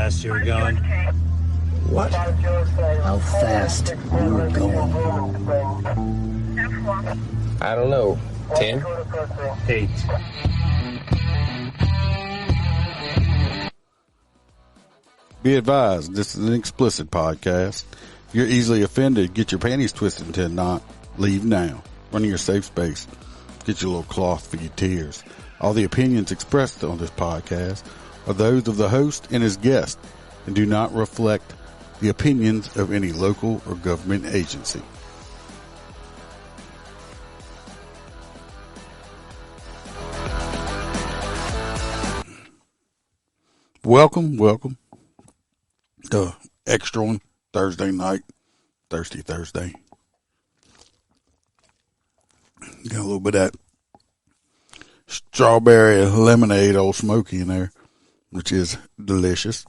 fast you were going? What? How fast you were going? I don't know. 10? 8. Be advised, this is an explicit podcast. If you're easily offended, get your panties twisted into a knot. Leave now. Run to your safe space. Get your little cloth for your tears. All the opinions expressed on this podcast are those of the host and his guest and do not reflect the opinions of any local or government agency. Welcome to extra one, Thursday night, Thirsty Thursday. Got a little bit of that strawberry lemonade, Old Smoky in there, which is delicious.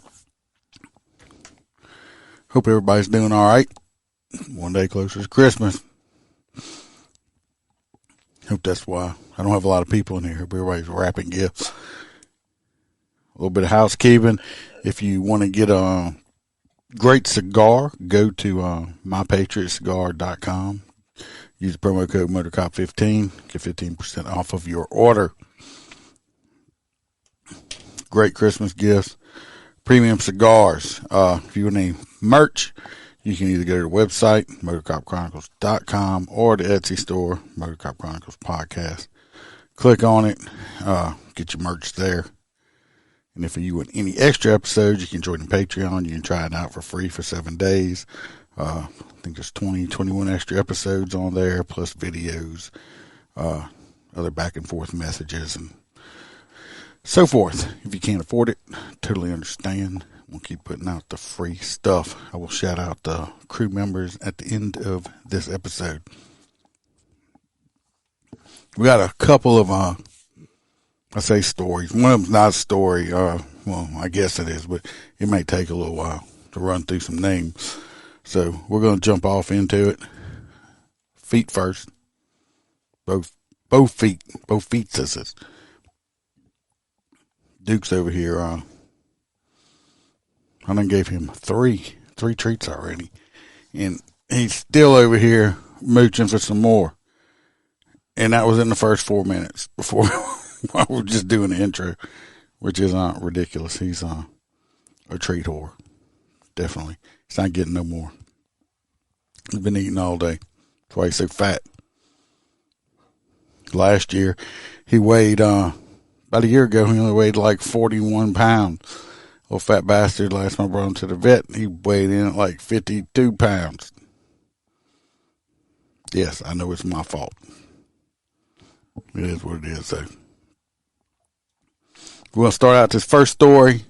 Hope everybody's doing all right. One day closer to Christmas. Hope that's why I don't have a lot of people in here. Hope everybody's wrapping gifts. A little bit of housekeeping. If you want to get a great cigar, go to mypatriotcigar.com. Use the promo code MOTORCOP15. Get 15% off of your order. Great Christmas gifts. Premium cigars. If you want any merch, you can either go to the website, MotorCopChronicles.com, or the Etsy store, MotorCop Chronicles Podcast. Click on it. Get your merch there. And if you want any extra episodes, you can join the Patreon. You can try it out for free for 7 days. I think there's 21 extra episodes on there, plus videos, other back and forth messages, and so forth. If you can't afford it, totally understand. We'll keep putting out the free stuff. I will shout out the crew members at the end of this episode. We got a couple of, I say stories. One of them's not a story. Well, I guess it is, but it may take a little while to run through some names. So we're going to jump off into it. Feet first. Both feet. Both feet sisters. Duke's over here. I done gave him three treats already. And he's still over here mooching for some more. And that was in the first 4 minutes before while we were just doing the intro, which is ridiculous. He's a treat whore. Definitely. He's not getting no more. He's been eating all day. That's why he's so fat. Last year, he weighed, about a year ago, he only weighed like 41 pounds. Little fat bastard. Last time I brought him to the vet, he weighed in at like 52 pounds. Yes, I know it's my fault. It is what it is, so. We're going to start out this first story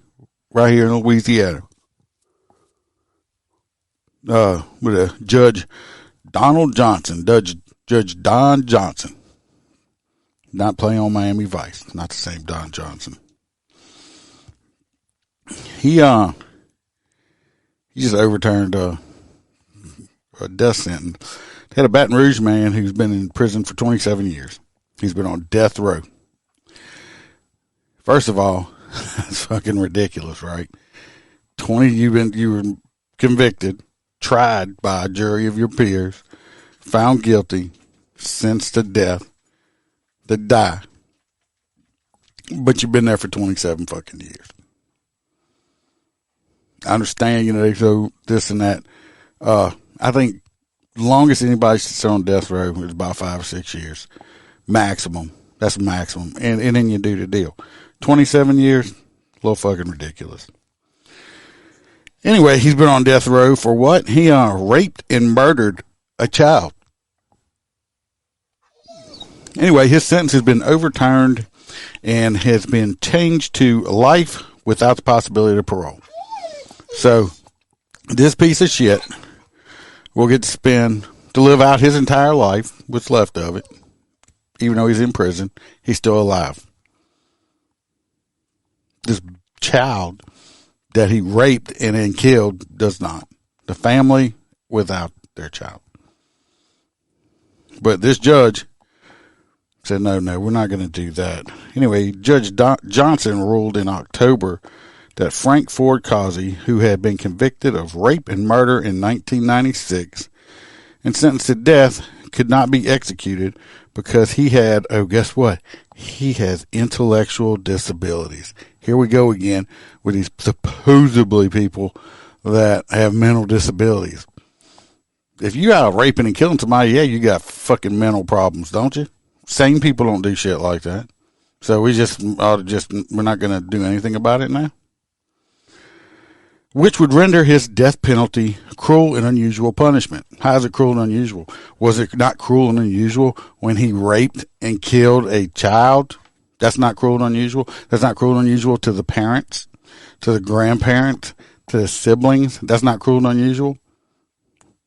right here in Louisiana. With a Judge Donald Johnson, Judge Don Johnson. Not playing on Miami Vice. Not the same Don Johnson. He just overturned a death sentence. They had a Baton Rouge man who's been in prison for 27 years. He's been on death row. First of all, that's fucking ridiculous, right? You were convicted, tried by a jury of your peers, found guilty, sentenced to death, to die. But you've been there for 27 fucking years. I understand, they show this and that. I think longest anybody should sit on death row is about 5 or 6 years. Maximum. That's maximum. And then you do the deal. 27 years, a little fucking ridiculous. Anyway, he's been on death row for what? He raped and murdered a child. Anyway, his sentence has been overturned and has been changed to life without the possibility of parole. So, this piece of shit will get to live out his entire life, what's left of it. Even though he's in prison, he's still alive. This child that he raped and then killed does not. The family without their child. But this judge said, no, we're not going to do that. Anyway, Judge Johnson ruled in October that Frank Ford Causey, who had been convicted of rape and murder in 1996 and sentenced to death, could not be executed because he had, oh, guess what? He has intellectual disabilities. Here we go again with these supposedly people that have mental disabilities. If you out raping and killing somebody, yeah, you got fucking mental problems, don't you? Sane people don't do shit like that. So we're not going to do anything about it now? Which would render his death penalty cruel and unusual punishment. How is it cruel and unusual? Was it not cruel and unusual when he raped and killed a child? That's not cruel and unusual. That's not cruel and unusual to the parents, to the grandparents, to the siblings. That's not cruel and unusual.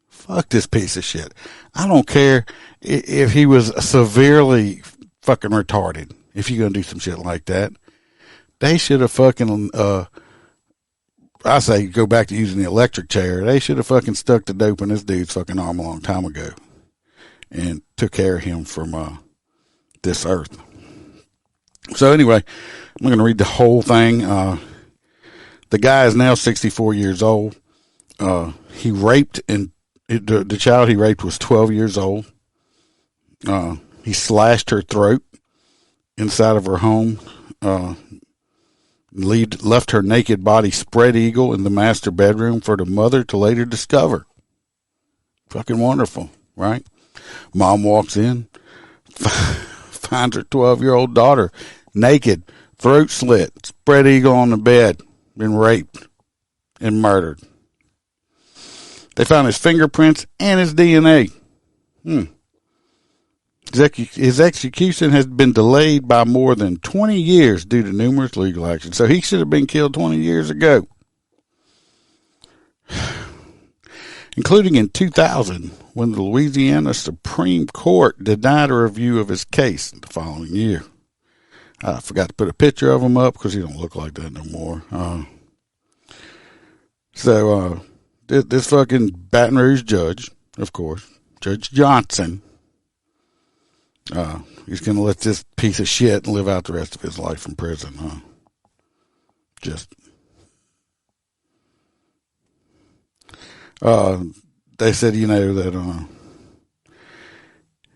Fuck this piece of shit. I don't care if he was severely fucking retarded. If you're going to do some shit like that, they should have fucking, I say go back to using the electric chair. They should have fucking stuck the dope in this dude's fucking arm a long time ago and took care of him from this earth. So anyway, I'm going to read the whole thing. The guy is now 64 years old. He raped, and the child he raped was 12 years old. He slashed her throat inside of her home. Left her naked body spread eagle in the master bedroom for the mother to later discover. Fucking wonderful, right? Mom walks in, finds her 12-year-old daughter naked, throat slit, spread eagle on the bed, been raped and murdered. They found his fingerprints and his DNA. His execution has been delayed by more than 20 years due to numerous legal actions. So he should have been killed 20 years ago. Including in 2000, when the Louisiana Supreme Court denied a review of his case the following year. I forgot to put a picture of him up because he don't look like that no more. This fucking Baton Rouge judge, of course, Judge Johnson, he's going to let this piece of shit live out the rest of his life in prison, huh? They said, that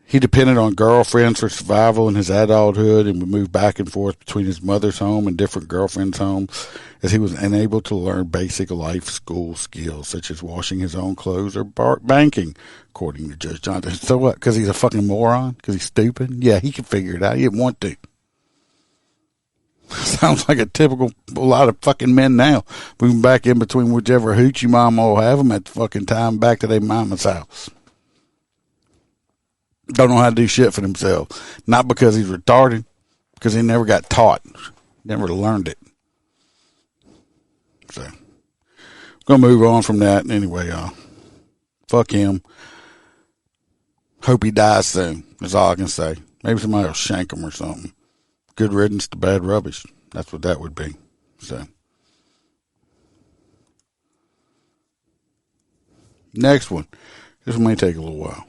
he depended on girlfriends for survival in his adulthood and would move back and forth between his mother's home and different girlfriends' homes as he was unable to learn basic life school skills such as washing his own clothes or banking, according to Judge Johnson. So what? Because he's a fucking moron? Because he's stupid? Yeah, he can figure it out. He didn't want to. Sounds like a lot of fucking men now, moving back in between whichever hoochie mama will have them at the fucking time back to their mama's house. Don't know how to do shit for themselves. Not because he's retarded, because he never got taught. Never learned it. So, I'm going to move on from that. Anyway, fuck him. Hope he dies soon. That's all I can say. Maybe somebody will shank him or something. Good riddance to bad rubbish. That's what that would be. So, next one. This one may take a little while.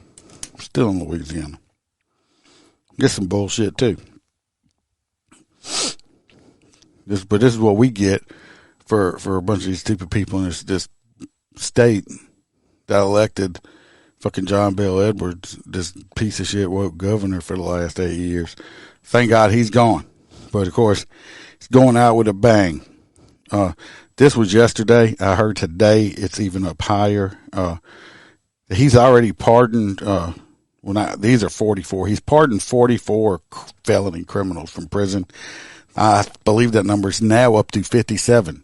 Still in Louisiana. Get some bullshit too. This is what we get for a bunch of these stupid people in this state that elected fucking John Bel Edwards, this piece of shit woke governor for the last 8 years. Thank God he's gone. But of course, he's going out with a bang. This was yesterday. I heard today it's even up higher. He's already pardoned, these are 44. He's pardoned 44 felony criminals from prison. I believe that number is now up to 57.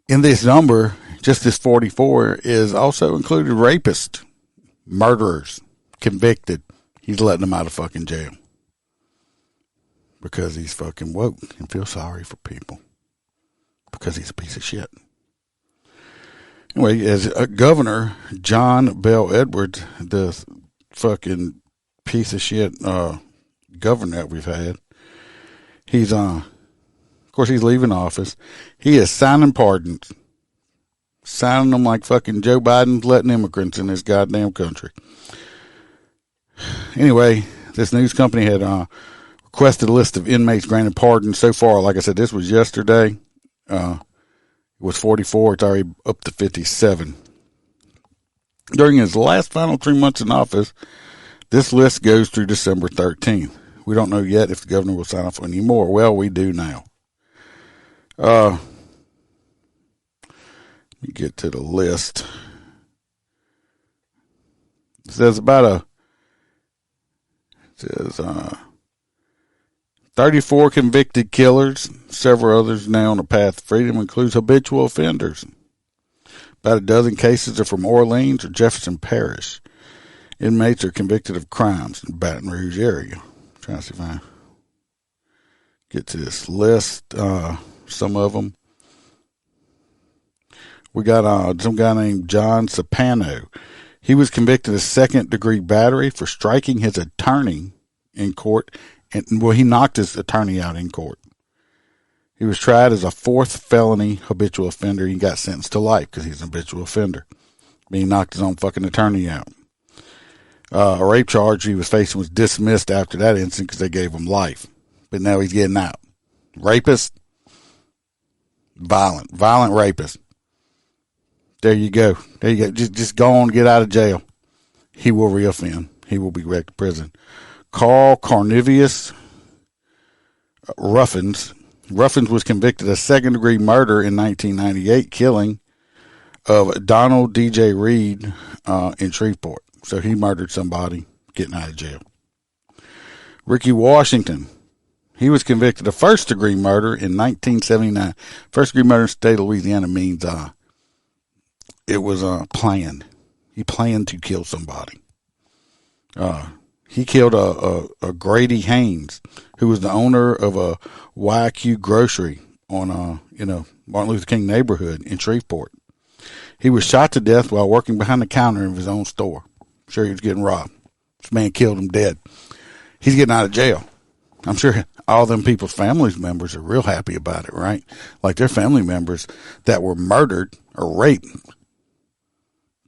In this number, just this 44 is also included rapists, murderers, convicted. He's letting them out of fucking jail. Because he's fucking woke and feels sorry for people. Because he's a piece of shit. Anyway, as Governor John Bel Edwards, the fucking piece of shit governor that we've had, he's of course he's leaving office. He is signing pardons, signing them like fucking Joe Biden's letting immigrants in this goddamn country. Anyway, this news company had requested a list of inmates granted pardons so far. Like I said, this was yesterday. It was 44. It's already up to 57. During his last final 3 months in office, this list goes through December 13th. We don't know yet if the governor will sign off on any more. Well, we do now. Let me get to the list. It says 34 convicted killers, several others now on the path to freedom, includes habitual offenders. About a dozen cases are from Orleans or Jefferson Parish. Inmates are convicted of crimes in the Baton Rouge area. I'm trying to see if I get to this list. Some of them. We got some guy named John Sapano. He was convicted of second-degree battery for striking his attorney in court. And, well, he knocked his attorney out in court. He was tried as a fourth felony habitual offender. He got sentenced to life because he's an habitual offender. He knocked his own fucking attorney out. A rape charge he was facing was dismissed after that incident because they gave him life. But now he's getting out. Rapist. Violent rapist. There you go. Just go on, get out of jail. He will reoffend. He will be back to prison. Carl Cornelius Ruffins. Ruffins was convicted of second-degree murder in 1998, killing of Donald D.J. Reed in Shreveport. So he murdered somebody, getting out of jail. Ricky Washington. He was convicted of first-degree murder in 1979. First-degree murder in the state of Louisiana means it was planned. He planned to kill somebody. He killed a Grady Haynes, who was the owner of a YQ grocery on Martin Luther King neighborhood in Shreveport. He was shot to death while working behind the counter of his own store. I'm sure he was getting robbed. This man killed him dead. He's getting out of jail. I'm sure all them people's family members are real happy about it, right? Like their family members that were murdered or raped,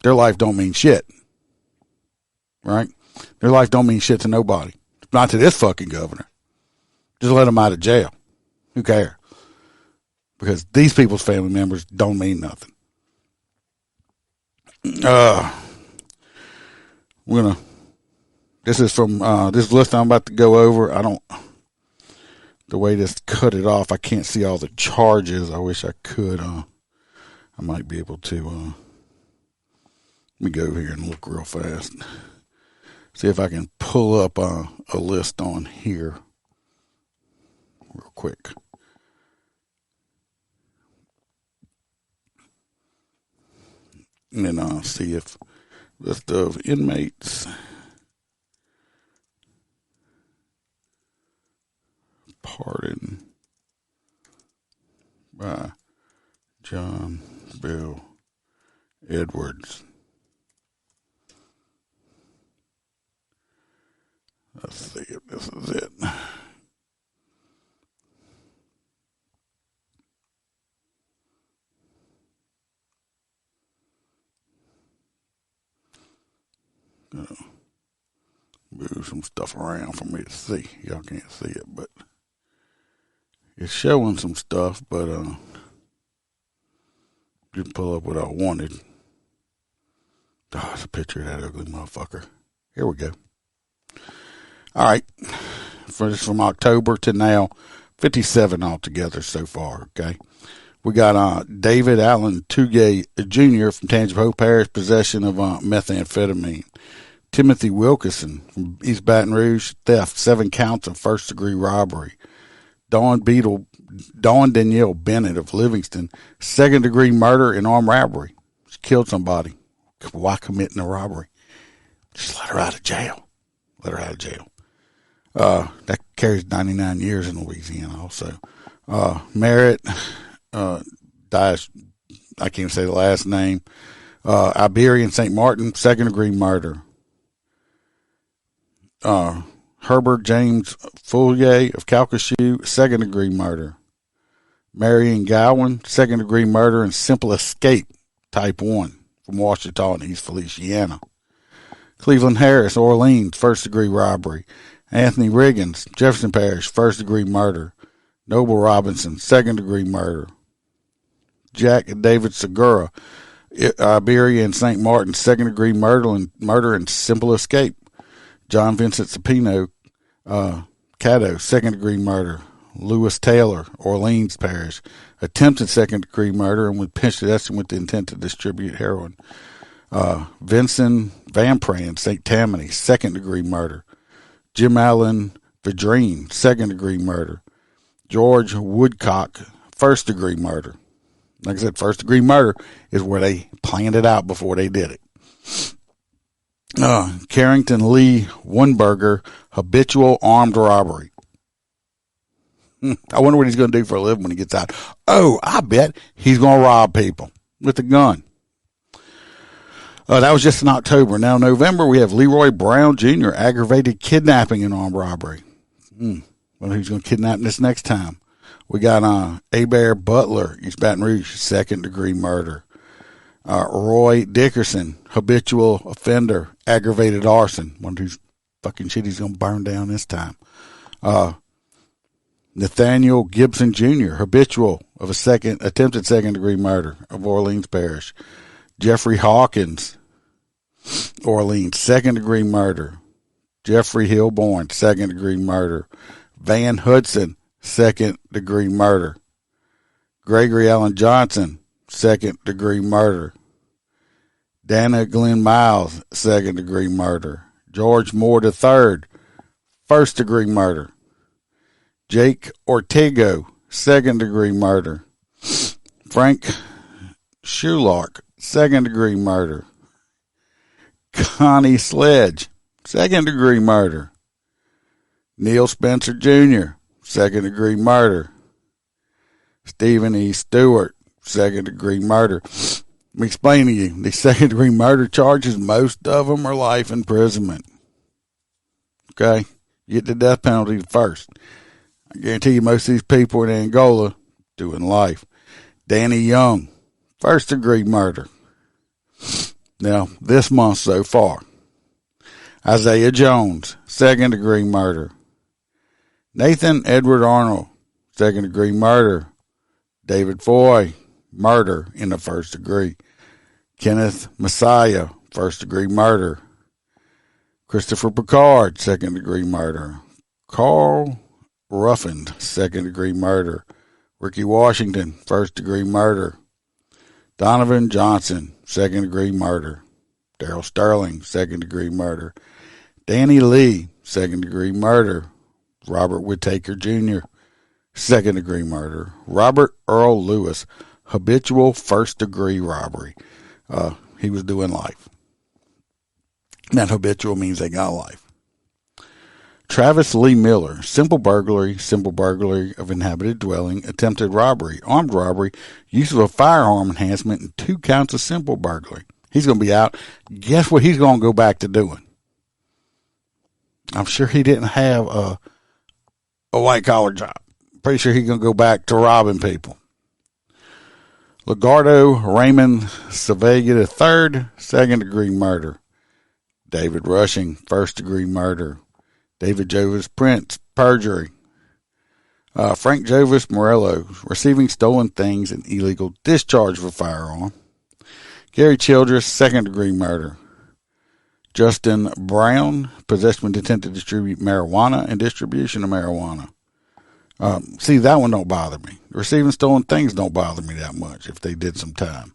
their life don't mean shit, right? Their life don't mean shit to nobody. Not to this fucking governor. Just let them out of jail. Who cares? Because these people's family members don't mean nothing. This is from this list I'm about to go over. The way this cut it off, I can't see all the charges. I wish I could. I might be able to. Let me go over here and look real fast. See if I can pull up a list on here real quick. And then I'll see if list of inmates. Pardon by John Bill Edwards. Let's see if this is it. Gonna move some stuff around for me to see. Y'all can't see it, but it's showing some stuff, but didn't pull up what I wanted. Oh, it's a picture of that ugly motherfucker. Here we go. All right. From October to now, 57 altogether so far, okay? We got David Allen Tugay Jr. from Tangipahoa Parish, possession of methamphetamine. Timothy Wilkinson from East Baton Rouge, theft, 7 counts of first-degree robbery. Dawn Danielle Bennett of Livingston, second-degree murder and armed robbery. She killed somebody. Why committing a robbery? Just let her out of jail. Let her out of jail. That carries 99 years in Louisiana also. Merritt, dies, I can't say the last name. Iberian St. Martin, second-degree murder. Herbert James Fourier of Calcasieu, second-degree murder. Marion Gowan, second-degree murder and simple escape, type 1, from Ouachita and East Feliciana. Cleveland Harris, Orleans, first-degree robbery. Anthony Riggins, Jefferson Parish, first-degree murder. Noble Robinson, second-degree murder. Jack and David Segura, Iberia and St. Martin, second-degree murder and simple escape. John Vincent Cepino, Caddo, second-degree murder. Lewis Taylor, Orleans Parish, attempted second-degree murder and with possession with the intent to distribute heroin. Vincent Van Pran, St. Tammany, second-degree murder. Jim Allen Vidrine, second-degree murder. George Woodcock, first-degree murder. Like I said, first-degree murder is where they planned it out before they did it. Carrington Lee Wunberger, habitual armed robbery. I wonder what he's going to do for a living when he gets out. Oh, I bet he's going to rob people with a gun. That was just in October. Now, November, we have Leroy Brown Jr., aggravated kidnapping and armed robbery. Well, who's going to kidnap him this next time? We got Abear Butler, East Baton Rouge, second-degree murder. Roy Dickerson, habitual offender, aggravated arson. Wonder whose fucking shit he's going to burn down this time. Nathaniel Gibson Jr., habitual of attempted second-degree murder of Orleans Parish. Jeffrey Hawkins, Orleans, second-degree murder. Jeffrey Hillborn, second-degree murder. Van Hudson, second-degree murder. Gregory Allen Johnson, second-degree murder. Dana Glenn Miles, second-degree murder. George Moore III, first-degree murder. Jake Ortego, second-degree murder. Frank Shulark, second-degree murder. Connie Sledge, second-degree murder. Neil Spencer Jr., second-degree murder. Stephen E. Stewart, second-degree murder. Let me explain to you. These second-degree murder charges, most of them are life imprisonment. Okay? You get the death penalty first. I guarantee you most of these people in Angola doing life. Danny Young, first-degree murder. Now, this month so far. Isaiah Jones, second-degree murder. Nathan Edward Arnold, second-degree murder. David Foy, murder in the first degree. Kenneth Messiah, first-degree murder. Christopher Picard, second-degree murder. Carl Ruffin, second-degree murder. Ricky Washington, first-degree murder. Donovan Johnson, second-degree murder. Daryl Sterling, second-degree murder. Danny Lee, second-degree murder. Robert Whittaker Jr., second-degree murder. Robert Earl Lewis, habitual first-degree robbery. He was doing life. That habitual means they got life. Travis Lee Miller, simple burglary of inhabited dwelling, attempted robbery, armed robbery, use of a firearm enhancement, and 2 counts of simple burglary. He's going to be out. Guess what he's going to go back to doing? I'm sure he didn't have a white-collar job. Pretty sure he's going to go back to robbing people. Legardo Raymond Savega III, second-degree murder. David Rushing, first-degree murder. David Jovis Prince, perjury. Frank Jovis Morello, receiving stolen things and illegal discharge of a firearm. Gary Childress, second-degree murder. Justin Brown, possession with intent to distribute marijuana and distribution of marijuana. See, that one don't bother me. Receiving stolen things don't bother me that much if they did some time.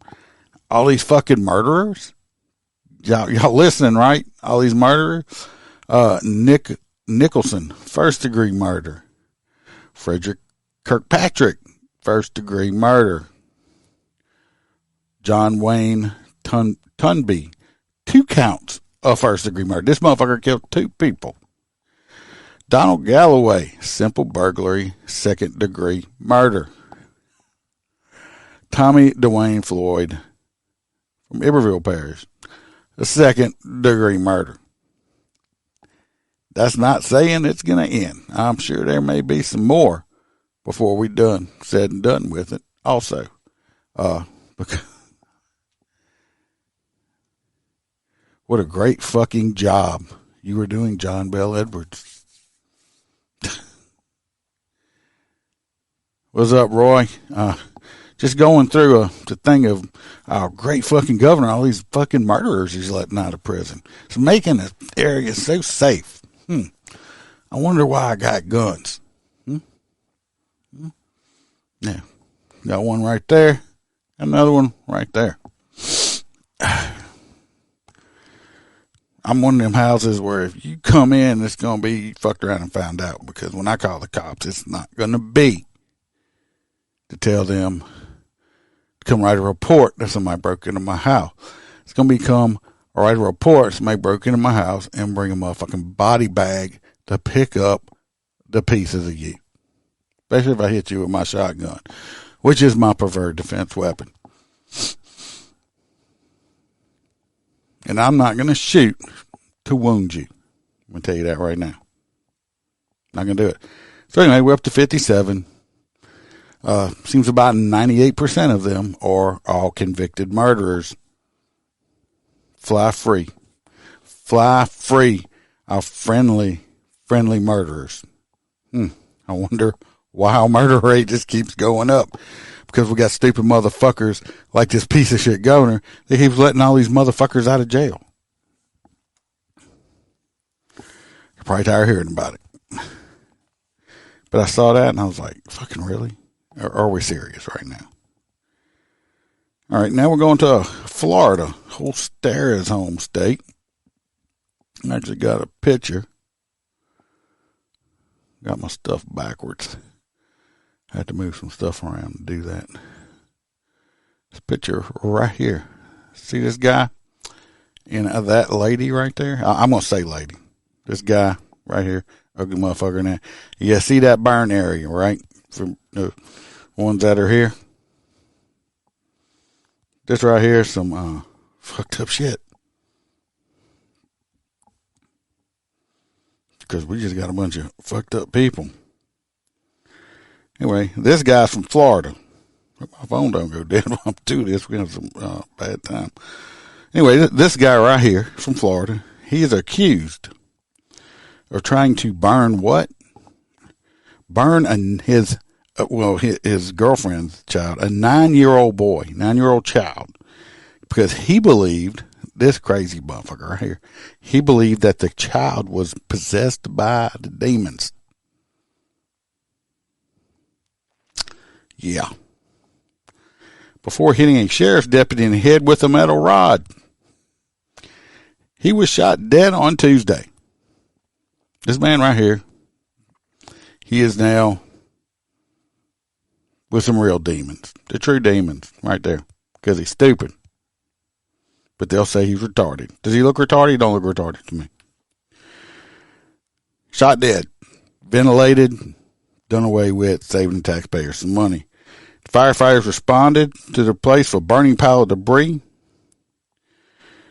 All these fucking murderers? Y'all listening, right? All these murderers? Nick Nicholson, first-degree murder. Frederick Kirkpatrick, first-degree murder. John Wayne Tunby, 2 counts of first-degree murder. This motherfucker killed 2 people. Donald Galloway, simple burglary, second-degree murder. Tommy Dwayne Floyd from Iberville Parish, a second-degree murder. That's not saying it's going to end. I'm sure there may be some more before we said and done with it also. Because what a great fucking job you were doing, John Bell Edwards. What's up, Roy? Just going through the thing of our great fucking governor, all these fucking murderers he's letting out of prison. It's making the area so safe. I wonder why I got guns. Yeah. Got one right there. Another one right there. I'm one of them houses where if you come in, it's going to be fucked around and found out. Because when I call the cops, it's not going to be to tell them to come write a report that somebody broke into my house. It's going to become write a report somebody broke into my house and bring a motherfucking body bag to pick up the pieces of you. Especially if I hit you with my shotgun, which is my preferred defense weapon. And I'm not going to shoot to wound you. I'm going to tell you that right now. Not going to do it. So anyway, we're up to 57. Seems about 98% of them are all convicted murderers. Fly free. Fly free. Our friendly murderers. I wonder why our murder rate just keeps going up. Because we got stupid motherfuckers like this piece of shit governor that keeps letting all these motherfuckers out of jail. You're probably tired of hearing about it. But I saw that and I was like, fucking really? Or are we serious right now? All right, now we're going to Florida, Holstera's home state. I actually got a picture. Got my stuff backwards. I had to move some stuff around to do that. This picture right here. See this guy? And that lady right there? I'm going to say lady. This guy right here. Ugly motherfucker in there. Yeah, see that burn area, right? From the ones that are here. This right here is some fucked up shit. Because we just got a bunch of fucked up people. Anyway, this guy's from Florida. My phone don't go dead while I'm doing this. We're going to have some bad time. Anyway, this guy right here from Florida, he is accused of trying to burn what? Burn his girlfriend's child, a 9-year-old child, because he believed, this crazy motherfucker right here, he believed that the child was possessed by the demons. Yeah. Before hitting a sheriff's deputy in the head with a metal rod. He was shot dead on Tuesday. This man right here, he is now with some real demons. The true demons right there. Because he's stupid. But they'll say he's retarded. Does he look retarded? He don't look retarded to me. Shot dead. Ventilated. Done away with. Saving the taxpayers some money. Firefighters responded to the place for burning pile of debris.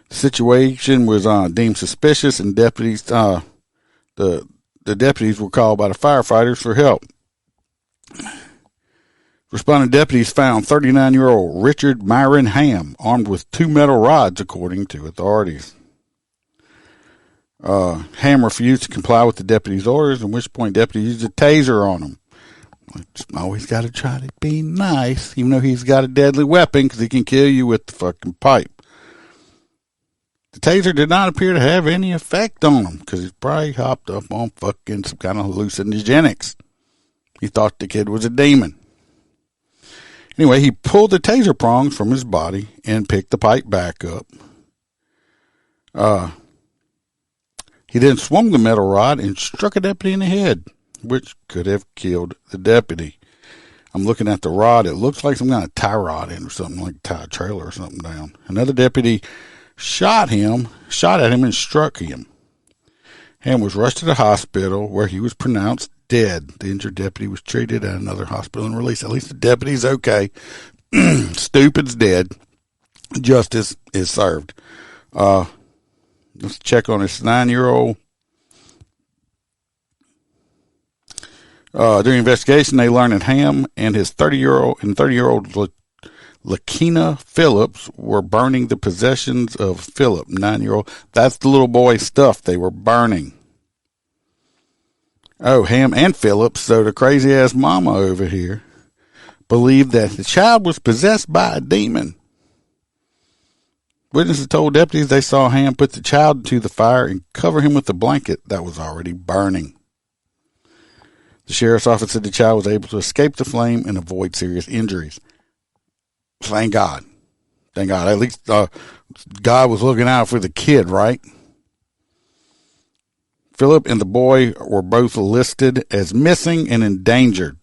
The situation was deemed suspicious, and deputies, the deputies were called by the firefighters for help. Responding deputies found 39-year-old Richard Myron Ham armed with 2 metal rods, according to authorities. Ham refused to comply with the deputies' orders, at which point deputies used a taser on him. Always got to try to be nice, even though he's got a deadly weapon, because he can kill you with the fucking pipe. The taser did not appear to have any effect on him, because he's probably hopped up on fucking some kind of hallucinogenics. He thought the kid was a demon. Anyway, he pulled the taser prongs from his body and picked the pipe back up. He then swung the metal rod and struck a deputy in the head, which could have killed the deputy. I'm looking at the rod. It looks like some kind of tie rod in or something, like tie a trailer or something down. Another deputy shot at him and struck him. Ham was rushed to the hospital where he was pronounced dead. The injured deputy was treated at another hospital and released. At least the deputy's okay. Stupid's dead. Justice is served. Let's check on this 9-year-old. During investigation, they learned that Ham and his 30-year-old Lakina Phillips were burning the possessions of Philip, 9-year-old. That's the little boy's stuff they were burning. Oh, Ham and Phillips, so the crazy-ass mama over here, believed that the child was possessed by a demon. Witnesses told deputies they saw Ham put the child into the fire and cover him with a blanket that was already burning. The sheriff's office said the child was able to escape the flame and avoid serious injuries. Thank God. Thank God. At least God was looking out for the kid, right? Philip and the boy were both listed as missing and endangered.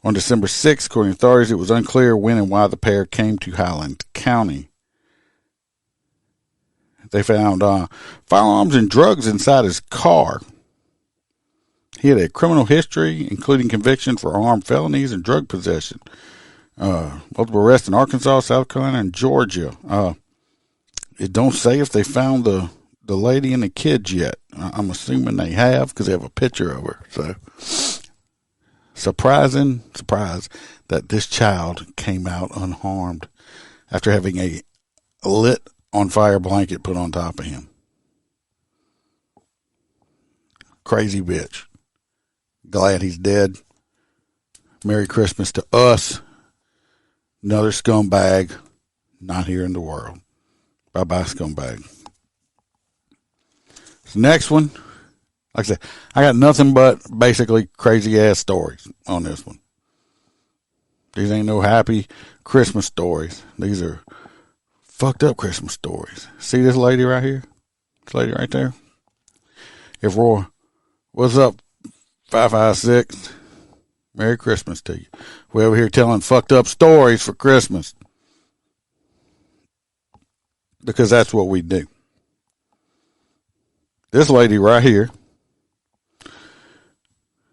On December 6th, according to authorities, it was unclear when and why the pair came to Highland County. They found firearms and drugs inside his car. He had a criminal history, including conviction for armed felonies and drug possession. Multiple arrests in Arkansas, South Carolina, and Georgia. It don't say if they found the lady and the kids yet. I'm assuming they have because they have a picture of her. So, surprise that this child came out unharmed after having a lit on fire blanket put on top of him. Crazy bitch. Glad he's dead. Merry Christmas to us. Another scumbag not here in the world. Bye-bye, scumbag. So next one, like I said, I got nothing but basically crazy-ass stories on this one. These ain't no happy Christmas stories. These are fucked up Christmas stories. See this lady right here? This lady right there? If Roy, what's up, 556? Merry Christmas to you. We're over here telling fucked up stories for Christmas. Because that's what we do. This lady right here,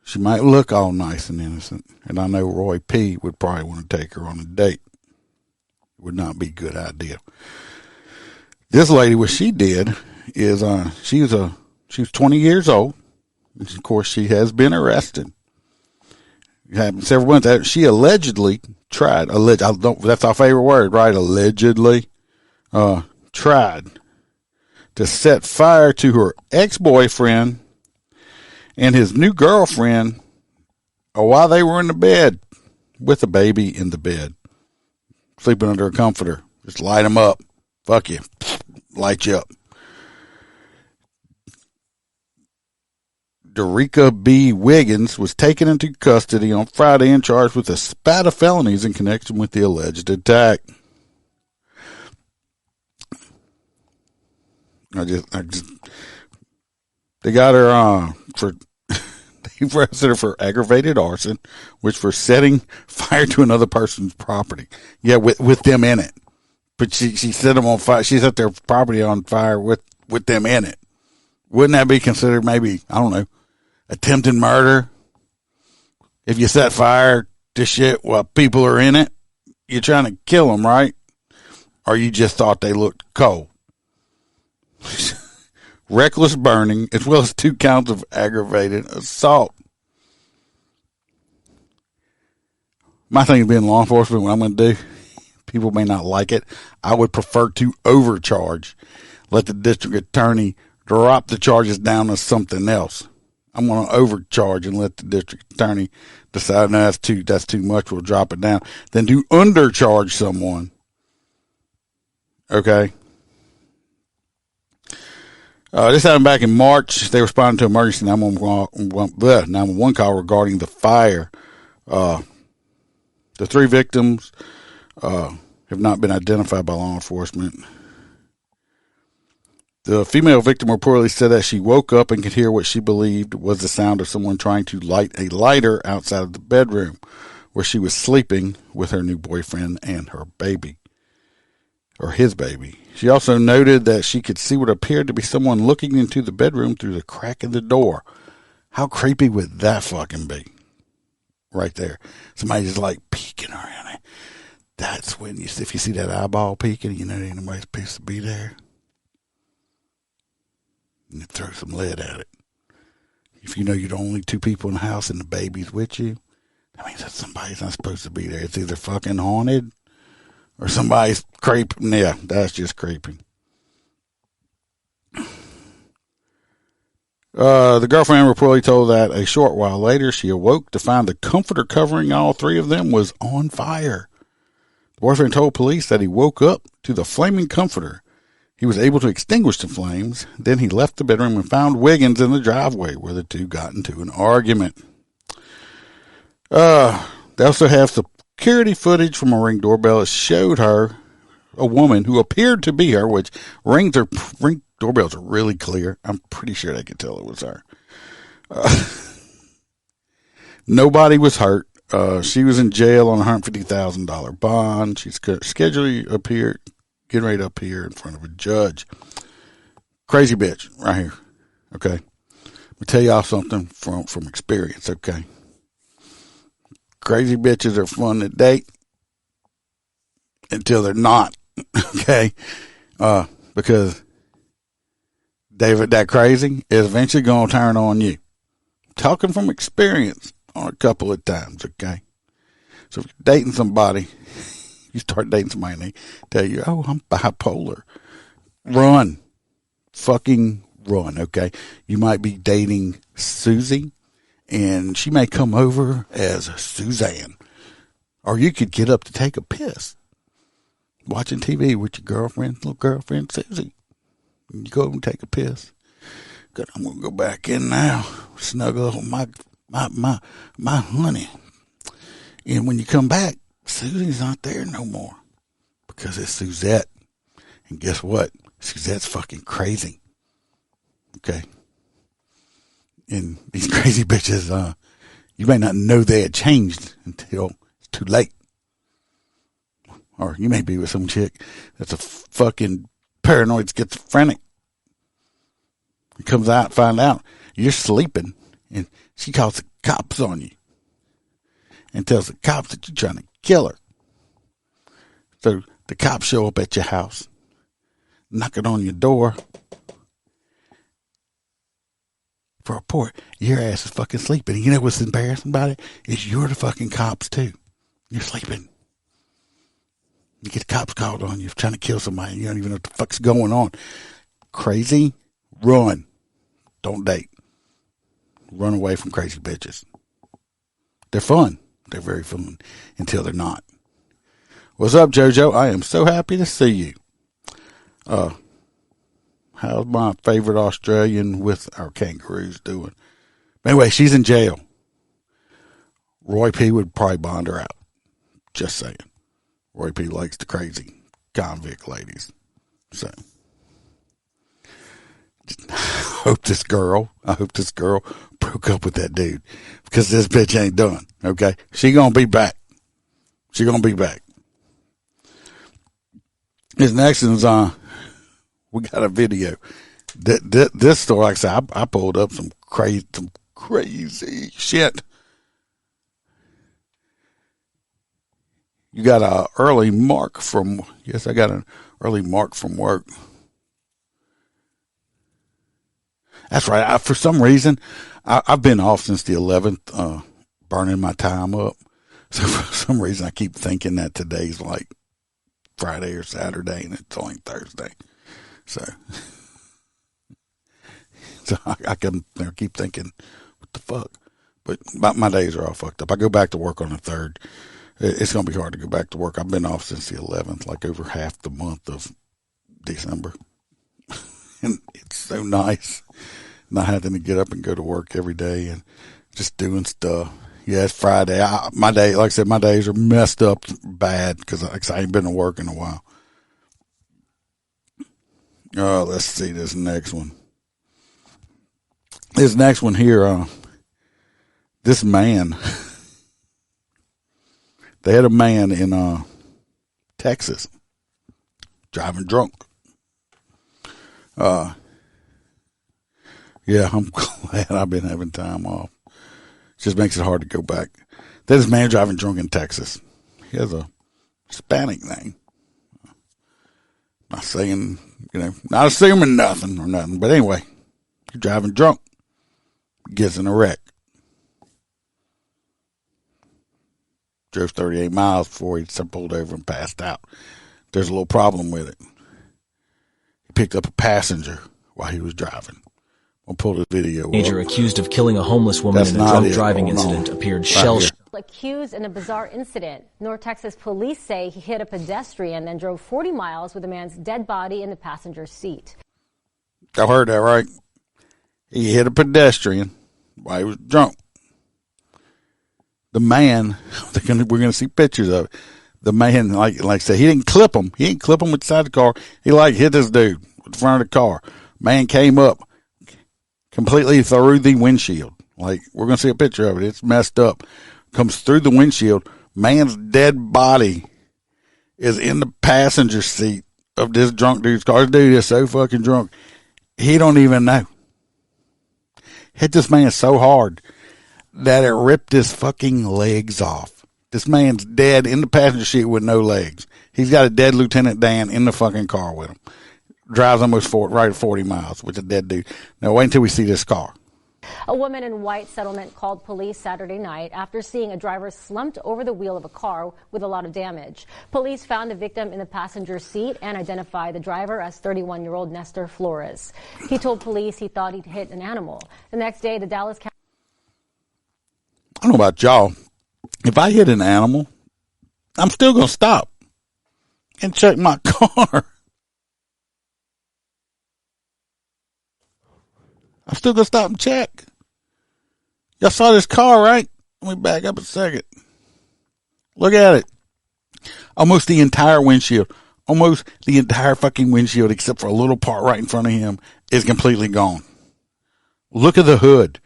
she might look all nice and innocent. And I know Roy P. would probably want to take her on a date. It would not be a good idea. This lady, what she did is she was 20 years old. And of course, she has been arrested. It happened several months. She allegedly tried. That's our favorite word, right? Allegedly tried to set fire to her ex-boyfriend and his new girlfriend while they were in the bed with a baby in the bed, sleeping under a comforter. Just light them up. Fuck you. Light you up. Derica B. Wiggins was taken into custody on Friday and charged with a spat of felonies in connection with the alleged attack. They got her they arrested her for aggravated arson, which for setting fire to another person's property. Yeah, with them in it. But she set them on fire. She set their property on fire with them in it. Wouldn't that be considered maybe, I don't know, attempted murder? If you set fire to shit while people are in it, you're trying to kill them, right? Or you just thought they looked cold. Reckless burning, as well as 2 counts of aggravated assault. My thing is being law enforcement, what I'm going to do, people may not like it. I would prefer to overcharge. Let the district attorney drop the charges down to something else. I'm going to overcharge and let the district attorney decide, no, that's too much, we'll drop it down. Then to undercharge someone. Okay? This happened back in March. They responded to an emergency 911 call regarding the fire. The 3 victims have not been identified by law enforcement. The female victim reportedly said that she woke up and could hear what she believed was the sound of someone trying to light a lighter outside of the bedroom where she was sleeping with her new boyfriend and her baby. Or his baby. She also noted that she could see what appeared to be someone looking into the bedroom through the crack in the door. How creepy would that fucking be? Right there. Somebody just like peeking around it. That's when if you see that eyeball peeking, you know ain't nobody's supposed to be there. And you throw some lead at it. If you know you're the only 2 people in the house and the baby's with you, that means that somebody's not supposed to be there. It's either fucking haunted or somebody's creeping. Yeah, that's just creeping. The girlfriend reportedly told that a short while later she awoke to find the comforter covering all three of them was on fire. The boyfriend told police that he woke up to the flaming comforter. He was able to extinguish the flames. Then he left the bedroom and found Wiggins in the driveway where the two got into an argument. They also have security footage from a Ring doorbell that showed her, a woman who appeared to be her, which Ring doorbells are really clear. I'm pretty sure they could tell it was her. Nobody was hurt. She was in jail on a $150,000 bond. She's getting ready to appear in front of a judge. Crazy bitch right here. Okay. Let me tell y'all something from experience. Okay. Crazy bitches are fun to date until they're not. Okay. Because David, that crazy is eventually going to turn on you. Talking from experience on a couple of times. Okay. So if you're dating somebody, you start dating somebody and they tell you, oh, I'm bipolar. Run. Fucking run, okay? You might be dating Susie, and she may come over as Suzanne. Or you could get up to take a piss. Watching TV with your little girlfriend Susie. You go and take a piss. Good, I'm going to go back in now. Snuggle up with my honey. And when you come back, Susie's not there no more because it's Suzette. And guess what? Suzette's fucking crazy. Okay. And these crazy bitches, you may not know they had changed until it's too late. Or you may be with some chick that's a fucking paranoid schizophrenic. It comes out, find out you're sleeping, and she calls the cops on you. And tells the cops that you're trying to kill her. So the cops show up at your house, knocking on your door for a report. Your ass is fucking sleeping. And you know what's embarrassing about it? Is you're the fucking cops too. You're sleeping. You get the cops called on you trying to kill somebody. You don't even know what the fuck's going on. Crazy? Run. Don't date. Run away from crazy bitches. They're fun. They're very fun until they're not. What's up, JoJo? I am so happy to see you. How's my favorite Australian with our kangaroos doing? Anyway, she's in jail. Roy P. would probably bond her out. Just saying. Roy P. likes the crazy convict ladies. So, I hope this girl broke up with that dude because this bitch ain't done. Okay, she gonna be back. This next one's we got a video. This story, like I said, I pulled up some crazy shit. You got an early mark from? Yes, I got an early mark from work. That's right. For some reason, I've been off since the 11th, burning my time up. So for some reason, I keep thinking that today's like Friday or Saturday, and it's only Thursday. So I keep thinking, what the fuck? But my days are all fucked up. I go back to work on the 3rd. It's going to be hard to go back to work. I've been off since the 11th, like over half the month of December. And it's so nice not having to get up and go to work every day and just doing stuff. Yeah, it's Friday. My days are messed up bad because I ain't been to work in a while. Let's see this next one. This next one here, this man, they had a man in Texas driving drunk. Yeah, I'm glad I've been having time off. Just makes it hard to go back. There's this man driving drunk in Texas. He has a Hispanic name. Not saying, not assuming nothing or nothing. But anyway, he's driving drunk. Gets in a wreck. Drove 38 miles before he pulled over and passed out. There's a little problem with it. He picked up a passenger while he was driving. I'll pull the video up. Teenager accused of killing a homeless woman in a drunk driving incident appeared shell-shocked. Accused in a bizarre incident. North Texas police say he hit a pedestrian, then drove 40 miles with a man's dead body in the passenger seat. I heard that right. He hit a pedestrian while he was drunk. The man, we're going to see pictures of it. The man, like I said, he didn't clip him. He didn't clip him inside the car. He hit this dude with the front of the car. Man came up completely through the windshield. Like, we're going to see a picture of it. It's messed up. Comes through the windshield. Man's dead body is in the passenger seat of this drunk dude's car. This dude is so fucking drunk. He don't even know. Hit this man so hard that it ripped his fucking legs off. This man's dead in the passenger seat with no legs. He's got a dead Lieutenant Dan in the fucking car with him. Drives almost right at 40 miles with a dead dude. Now wait until we see this car. A woman in White Settlement called police Saturday night after seeing a driver slumped over the wheel of a car with a lot of damage. Police found the victim in the passenger seat and identified the driver as 31-year-old Nestor Flores. He told police he thought he'd hit an animal. The next day, the Dallas County... I don't know about y'all. If I hit an animal, I'm still going to stop and check my car. I'm still going to stop and check. Y'all saw this car, right? Let me back up a second. Look at it. Almost the entire windshield. Almost the entire fucking windshield, except for a little part right in front of him, is completely gone. Look at the hood.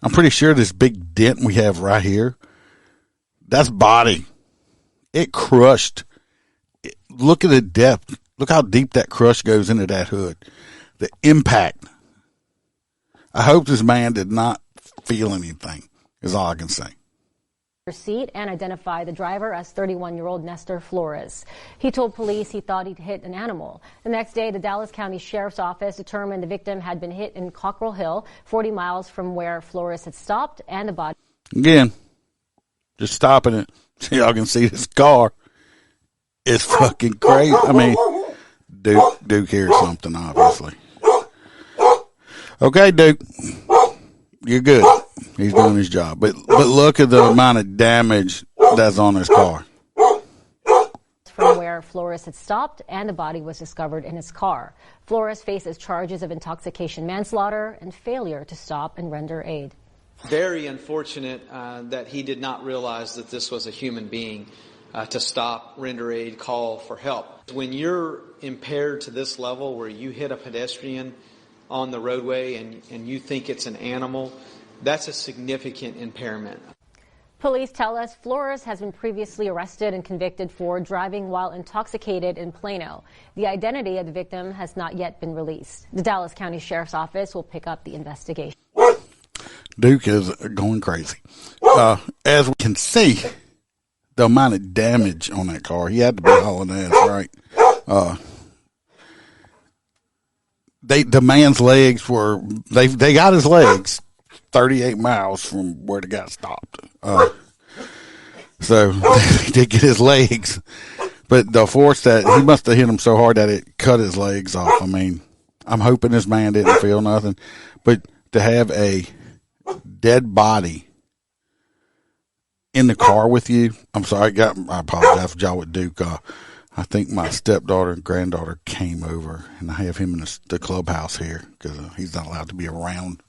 I'm pretty sure this big dent we have right here, that's body. It crushed. Look at the depth. Look how deep that crush goes into that hood. The impact. I hope this man did not feel anything, is all I can say. Seat and identify the driver as 31-year-old Nestor Flores. He told police he thought he'd hit an animal. The next day, the Dallas County Sheriff's Office determined the victim had been hit in Cockrell Hill, 40 miles from where Flores had stopped, and the body... Again, just stopping it so y'all can see this car. It's fucking crazy. I mean, Duke hears something, obviously. Okay, Duke, you're good. He's doing his job. But look at the amount of damage that's on his car. From where Flores had stopped, and the body was discovered in his car. Flores faces charges of intoxication manslaughter and failure to stop and render aid. Very unfortunate that he did not realize that this was a human being to stop, render aid, call for help. When you're impaired to this level where you hit a pedestrian on the roadway and you think it's an animal, that's a significant impairment. Police tell us Flores has been previously arrested and convicted for driving while intoxicated in Plano. The identity of the victim has not yet been released. The Dallas County Sheriff's Office will pick up the investigation. Duke is going crazy. As we can see, the amount of damage on that car, he had to be hauling ass, right? The man's legs were, they got his legs 38 miles from where the guy stopped. So he did get his legs, but the force that he must have hit him so hard that it cut his legs off. I mean, I'm hoping this man didn't feel nothing, but to have a dead body in the car with you, I'm sorry, I apologize for y'all with Duke. I think my stepdaughter and granddaughter came over, and I have him in the clubhouse here because he's not allowed to be around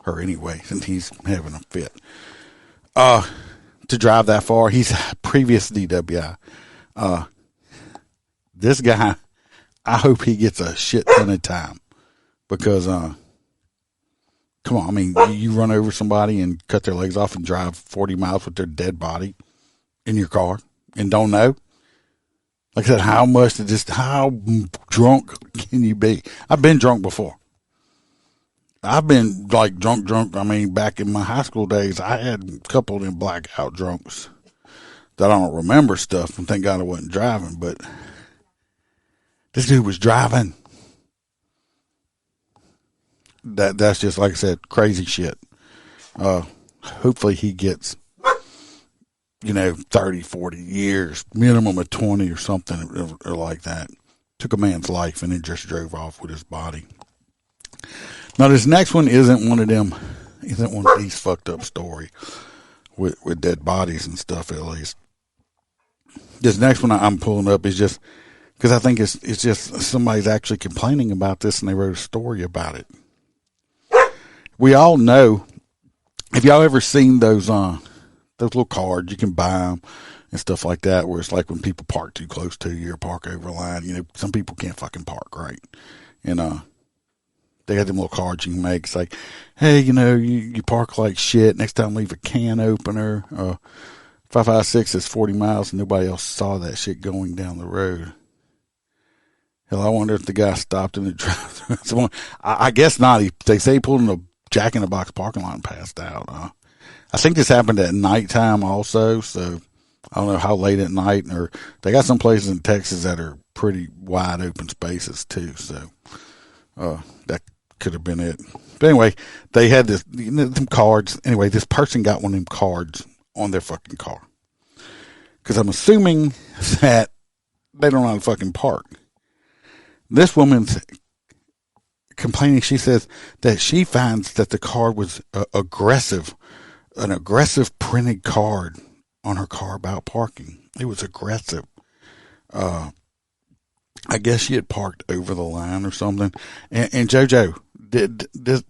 her anyway, since he's having a fit. To drive that far, he's a previous DWI. This guy, I hope he gets a shit ton of time because, come on, I mean, you run over somebody and cut their legs off and drive 40 miles with their dead body in your car and don't know. Like I said, how drunk can you be? I've been drunk before. I've been like drunk. I mean, back in my high school days, I had a couple of them blackout drunks that I don't remember stuff, and thank God I wasn't driving, but this dude was driving. That's just, like I said, crazy shit. Hopefully he gets, 30, 40 years, minimum of 20 or something or like that. Took a man's life and then just drove off with his body. Now, this next one isn't one of these fucked up story with dead bodies and stuff, at least. This next one I'm pulling up is just because I think it's just somebody's actually complaining about this and they wrote a story about it. We all know, have y'all ever seen those little cards, you can buy them and stuff like that, where it's like when people park too close to you or park over a line, you know, some people can't fucking park right. And, they got them little cards you can make. It's like, hey, you know, you park like shit. Next time leave a can opener. 556 is 40 miles and nobody else saw that shit going down the road. Hell, I wonder if the guy stopped in the drive-thru. I guess not. They say he pulled in a Jack-in-the-Box parking lot and passed out. I think this happened at nighttime also, so I don't know how late at night. Or they got some places in Texas that are pretty wide open spaces too, so that could have been it. But anyway, they had them cards. Anyway, this person got one of them cards on their fucking car. Because I'm assuming that they don't know how to fucking park. This woman's complaining. She says that she finds that the card was an aggressive printed card on her car about parking. It was aggressive. I guess she had parked over the line or something. And JoJo, this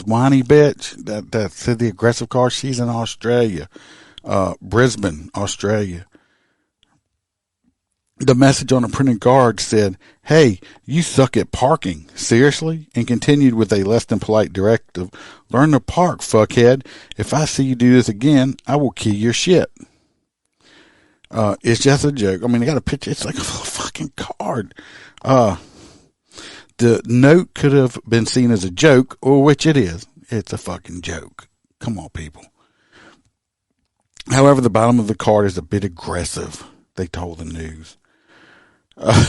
whiny bitch that said the aggressive card, she's in Australia, Brisbane, Australia. The message on the printed card said, "Hey, you suck at parking. Seriously?" And continued with a less than polite directive. "Learn to park, fuckhead. If I see you do this again, I will kill your shit." It's just a joke. I mean, they got a picture. It's like a fucking card. The note could have been seen as a joke, or which it is. It's a fucking joke. Come on, people. However, the bottom of the card is a bit aggressive, they told the news. I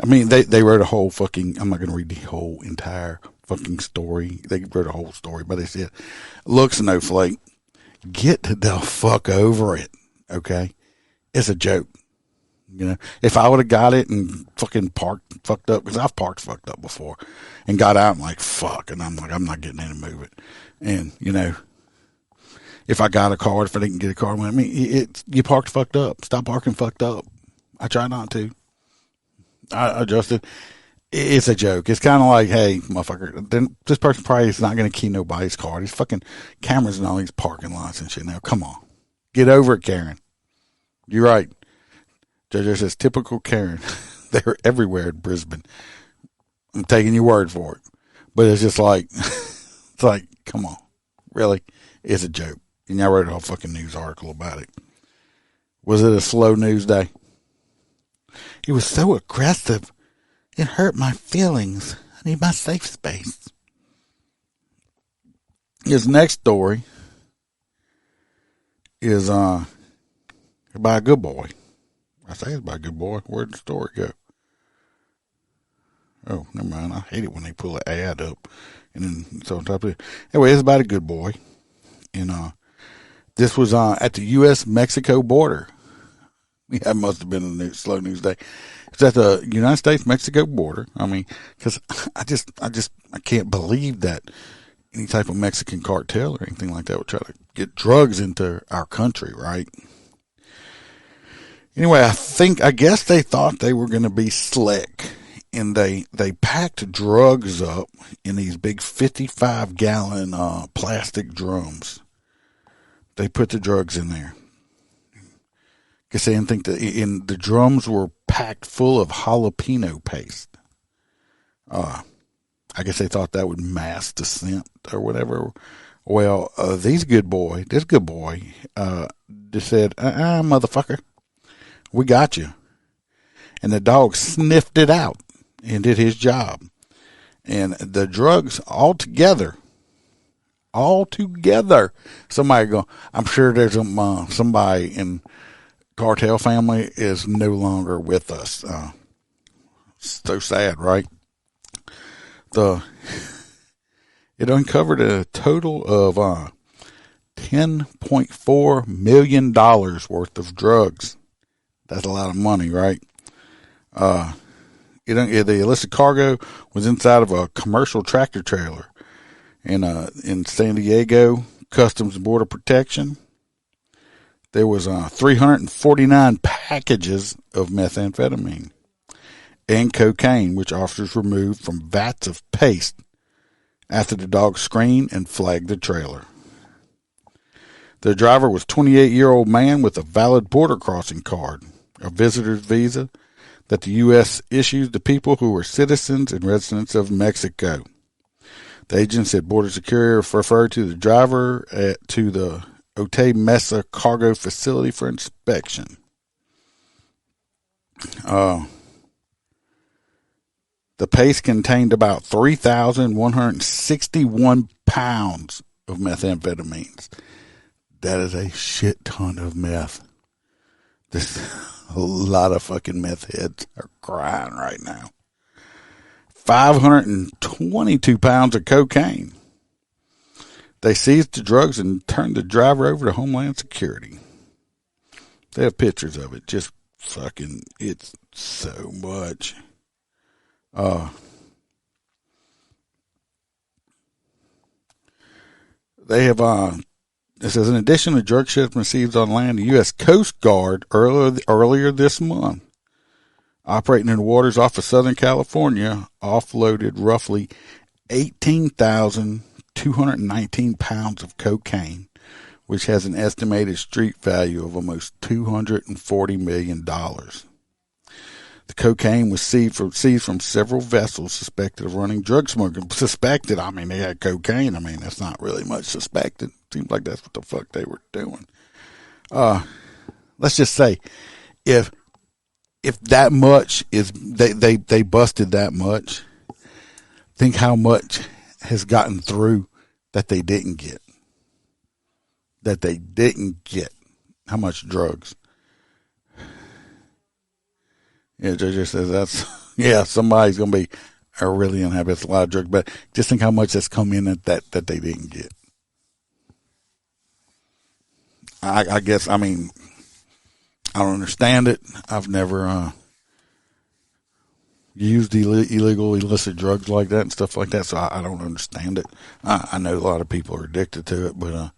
mean, they wrote a whole fucking, I'm not going to read the whole entire fucking story. They wrote a whole story, but they said, "Look, Snowflake, get the fuck over it, okay? It's a joke. You know, if I would have got it and fucking parked fucked up, because I've parked fucked up before, and got out and like, fuck, and I'm like, I'm not getting in and move it. And, you know, if I got a card, if I didn't get a card, I mean, you parked fucked up. Stop parking fucked up. I try not to. I adjusted. It's a joke. It's kind of like, hey, motherfucker, then this person probably is not going to key nobody's car. These fucking cameras in all these parking lots and shit. Now, come on. Get over it, Karen. You're right. JoJo says, typical Karen. They're everywhere in Brisbane. I'm taking your word for it. But it's just like, it's like, come on. Really? It's a joke. And I wrote a whole fucking news article about it. Was it a slow news day? It was so aggressive. It hurt my feelings. I need my safe space. His next story is by a good boy. I say it's by a good boy. Where'd the story go? Oh, never mind. I hate it when they pull an ad up and then it's on top of it. Anyway, it's about a good boy. And this was at the U.S.-Mexico border. Yeah, it must have been a slow news day. It's at the United States-Mexico border. I mean, because I can't believe that any type of Mexican cartel or anything like that would try to get drugs into our country, right? Anyway, I guess they thought they were going to be slick, and they packed drugs up in these big 55-gallon plastic drums. They put the drugs in there. Because they didn't think that the drums were packed full of jalapeno paste. I guess they thought that would mask the scent or whatever. Well, this good boy, just said, motherfucker, we got you. And the dog sniffed it out and did his job. And the drugs all together, I'm sure there's somebody in cartel family is no longer with us. So sad, right? It uncovered a total of $10.4 million worth of drugs. That's a lot of money, right? The illicit cargo was inside of a commercial tractor trailer in San Diego Customs and Border Protection. There was 349 packages of methamphetamine and cocaine, which officers removed from vats of paste after the dog screened and flagged the trailer. The driver was a 28-year-old man with a valid border crossing card, a visitor's visa that the U.S. issues to people who are citizens and residents of Mexico. The agent said Border Security referred to the driver to the Otay Mesa cargo facility for inspection. The paste contained about 3,161 pounds of methamphetamines. That is a shit ton of meth. There's a lot of fucking meth heads are crying right now. 522 pounds of cocaine. They seized the drugs and turned the driver over to Homeland Security. They have pictures of it. Just fucking, it's so much. They have, it says, in addition to drug shipments received on land, the U.S. Coast Guard earlier this month, operating in the waters off of Southern California, offloaded roughly 18,219 pounds of cocaine, which has an estimated street value of almost $240 million. The cocaine was seized from several vessels suspected of running drug smuggling. Suspected, I mean, they had cocaine. I mean, that's not really much suspected. Seems like that's what the fuck they were doing. Let's just say, if that much is, they busted that much, think how much has gotten through that they didn't get. How much drugs. Yeah, JJ says that's, yeah, somebody's going to be really unhappy. It's a lot of drugs, but just think how much has come in that they didn't get. I guess, I mean, I don't understand it. I've never used illegal, illicit drugs like that and stuff like that, so I don't understand it. I know a lot of people are addicted to it, but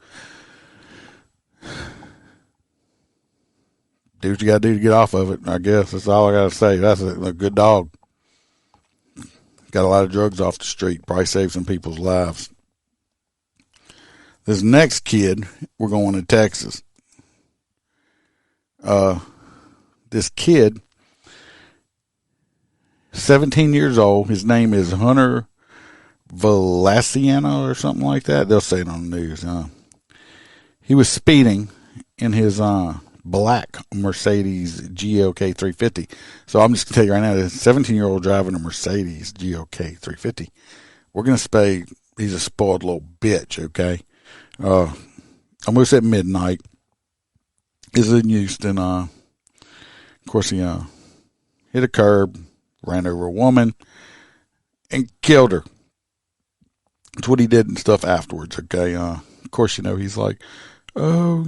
do what you got to do to get off of it, I guess. That's all I got to say. That's a good dog. Got a lot of drugs off the street. Probably saved some people's lives. This next kid, we're going to Texas. This kid, 17 years old. His name is Hunter Velasiano or something like that. They'll say it on the news. He was speeding in his black Mercedes GLK 350. So I'm just going to tell you right now, this 17-year-old driving a Mercedes GLK 350. We're going to say he's a spoiled little bitch, okay? Almost at midnight. Is in Houston. Of course, he hit a curb, ran over a woman, and killed her. That's what he did and stuff afterwards, okay? Of course, he's like, oh,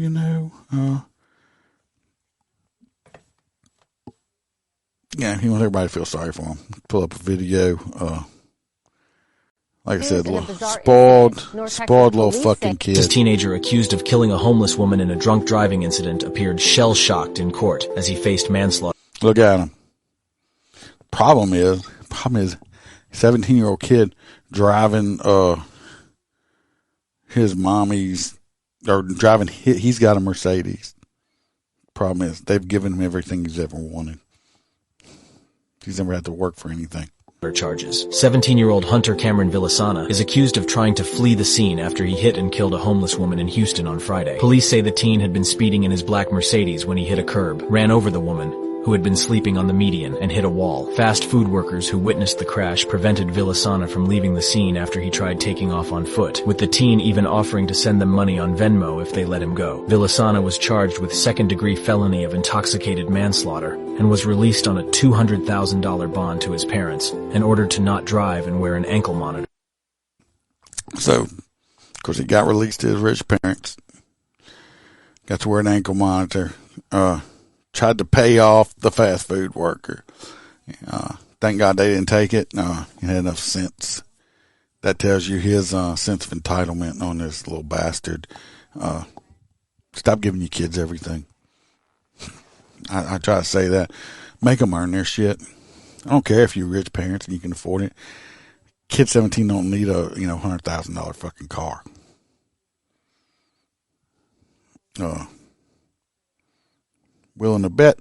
yeah, he wants everybody to feel sorry for him. Pull up a video. Like I said, spoiled little fucking kid. This teenager accused of killing a homeless woman in a drunk driving incident appeared shell-shocked in court as he faced manslaughter. Look at him. Problem is, 17-year-old kid driving his mommy's, or driving, he's got a Mercedes. Problem is, they've given him everything he's ever wanted. He's never had to work for anything. Charges. 17-year-old Hunter Cameron Villasana is accused of trying to flee the scene after he hit and killed a homeless woman in Houston on Friday. Police say the teen had been speeding in his black Mercedes when he hit a curb, ran over the woman, who had been sleeping on the median, and hit a wall. Fast food workers who witnessed the crash prevented Villasana from leaving the scene after he tried taking off on foot, with the teen even offering to send them money on Venmo if they let him go. Villasana was charged with second-degree felony of intoxicated manslaughter and was released on a $200,000 bond to his parents and ordered to not drive and wear an ankle monitor. So, of course, he got released to his rich parents. Got to wear an ankle monitor. Tried to pay off the fast food worker. Thank God they didn't take it. No, he had enough sense. That tells you his sense of entitlement on this little bastard. Stop giving your kids everything. I try to say that. Make them earn their shit. I don't care if you're rich parents and you can afford it. Kid 17 don't need a $100,000 fucking car. Willing to bet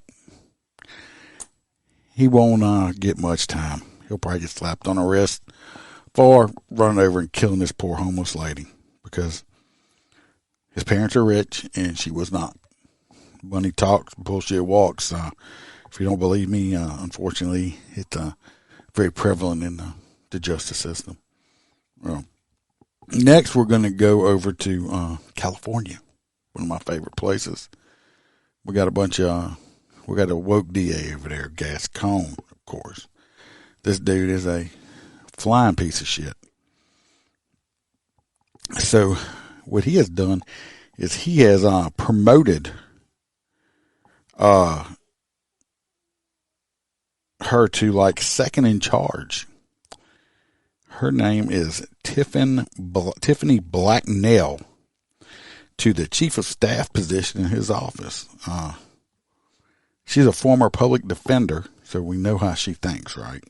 he won't get much time. He'll probably get slapped on the wrist for running over and killing this poor homeless lady because his parents are rich and she was not. Money talks, bullshit walks. If you don't believe me, unfortunately, it's very prevalent in the justice system. Next, we're going to go over to California, one of my favorite places. We got a woke DA over there, Gascon, of course. This dude is a flying piece of shit. So what he has done is he has promoted her to like second in charge. Her name is Tiffany Blacknell to the chief of staff position in his office. She's a former public defender, so we know how she thinks, right?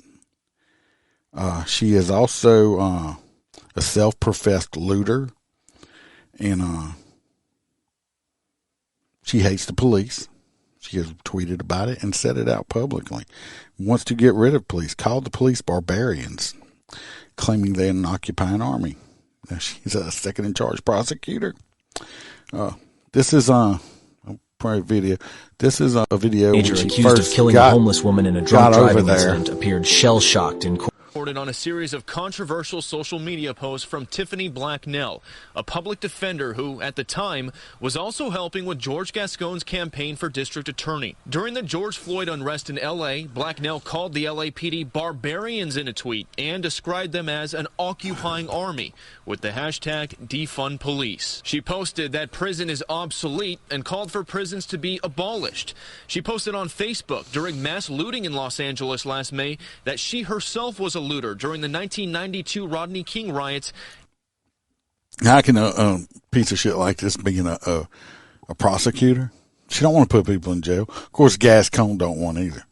She is also a self-professed looter, and she hates the police. She has tweeted about it and said it out publicly. Wants to get rid of police. Called the police barbarians, claiming they're an occupying army. Now, she's a second in charge prosecutor. This is private video. This is a video Major accused of killing a homeless woman in a drunk driving incident appeared shell-shocked in court. Reported on a series of controversial social media posts from Tiffany Blacknell, a public defender who, at the time, was also helping with George Gascon's campaign for district attorney. During the George Floyd unrest in L.A., Blacknell called the LAPD barbarians in a tweet and described them as an occupying army with the hashtag defund police. She posted that prison is obsolete and called for prisons to be abolished. She posted on Facebook during mass looting in Los Angeles last May that she herself was a looter during the 1992 Rodney King riots. How can a piece of shit like this being a prosecutor? She don't want to put people in jail. Of course, Gascon don't want either.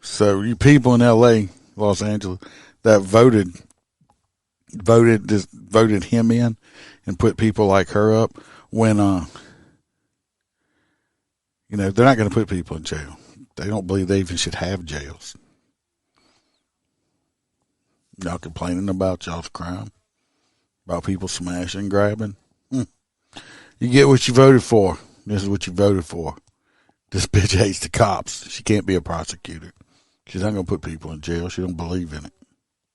So you people in L.A., Los Angeles, that voted him in and put people like her up when they're not going to put people in jail. They don't believe they even should have jails. Y'all complaining about y'all's crime? About people smashing and grabbing? You get what you voted for. This is what you voted for. This bitch hates the cops. She can't be a prosecutor. She's not going to put people in jail. She don't believe in it.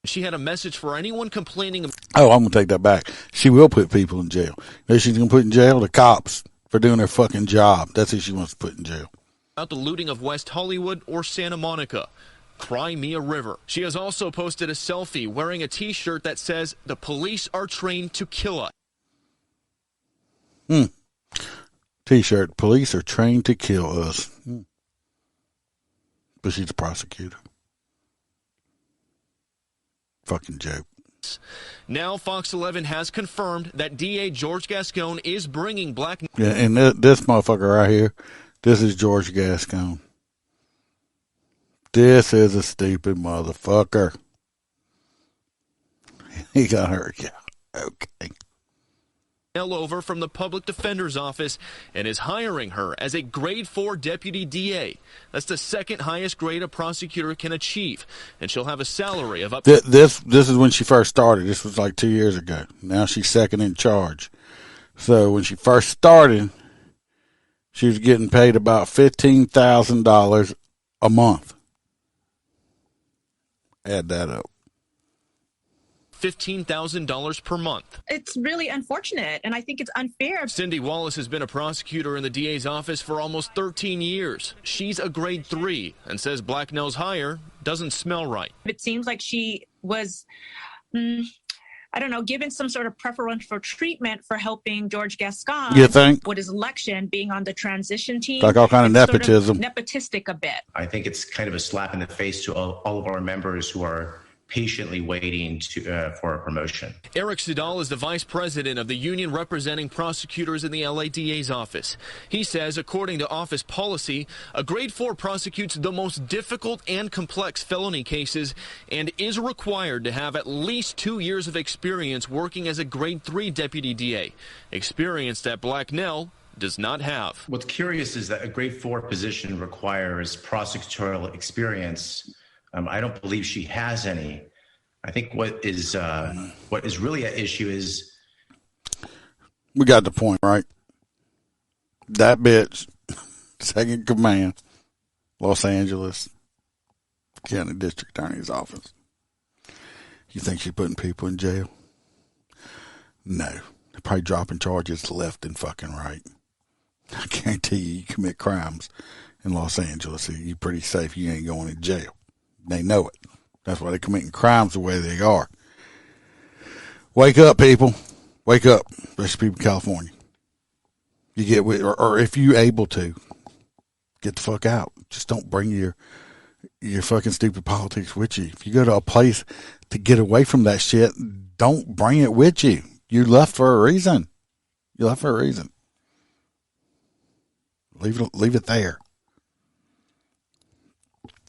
She had a message for anyone complaining. Oh, I'm going to take that back. She will put people in jail. You know she's going to put in jail? The cops for doing their fucking job. That's who she wants to put in jail. About the looting of West Hollywood or Santa Monica. Cry Me a River. She has also posted a selfie wearing a t-shirt that says, "The police are trained to kill us." T-shirt, police are trained to kill us. But she's a prosecutor. Fucking joke. Now Fox 11 has confirmed that DA George Gascon is bringing Black... Yeah, and this motherfucker right here, this is George Gascon. This is a stupid motherfucker. He got hurt. Yeah. Okay. Over from the public defender's office and is hiring her as a grade 4 deputy DA. That's the second highest grade a prosecutor can achieve, and she'll have a salary of up. This is when she first started. This was like 2 years ago. Now she's second in charge. So when she first started, she was getting paid about $15,000 a month. Add that up. $15,000 per month. It's really unfortunate, and I think it's unfair. Cindy Wallace has been a prosecutor in the DA's office for almost 13 years. She's a grade 3 and says Blacknell's hire doesn't smell right. It seems like she was I don't know, given some sort of preferential treatment for helping George Gascon You think? with his election, being on the transition team. Like all kind of nepotism. Sort of nepotistic a bit. I think it's kind of a slap in the face to all of our members who are patiently waiting for a promotion. Eric Sidal is the vice president of the union representing prosecutors in the LADA's office. He says, according to office policy, a grade 4 prosecutes the most difficult and complex felony cases and is required to have at least 2 years of experience working as a grade 3 deputy DA. Experience that Blacknell does not have. What's curious is that a grade 4 position requires prosecutorial experience. I don't believe she has any. I think what is really at issue is... We got the point, right? That bitch, second command, Los Angeles County District Attorney's Office. You think she's putting people in jail? No. They're probably dropping charges left and fucking right. I guarantee you commit crimes in Los Angeles, you're pretty safe. You ain't going to jail. They know it. That's why they're committing crimes the way they are. Wake up, people. Wake up. Especially people in California. You get with, or if you're able to, get the fuck out. Just don't bring your fucking stupid politics with you. If you go to a place to get away from that shit, don't bring it with you. You left for a reason. You left for a reason. Leave it there.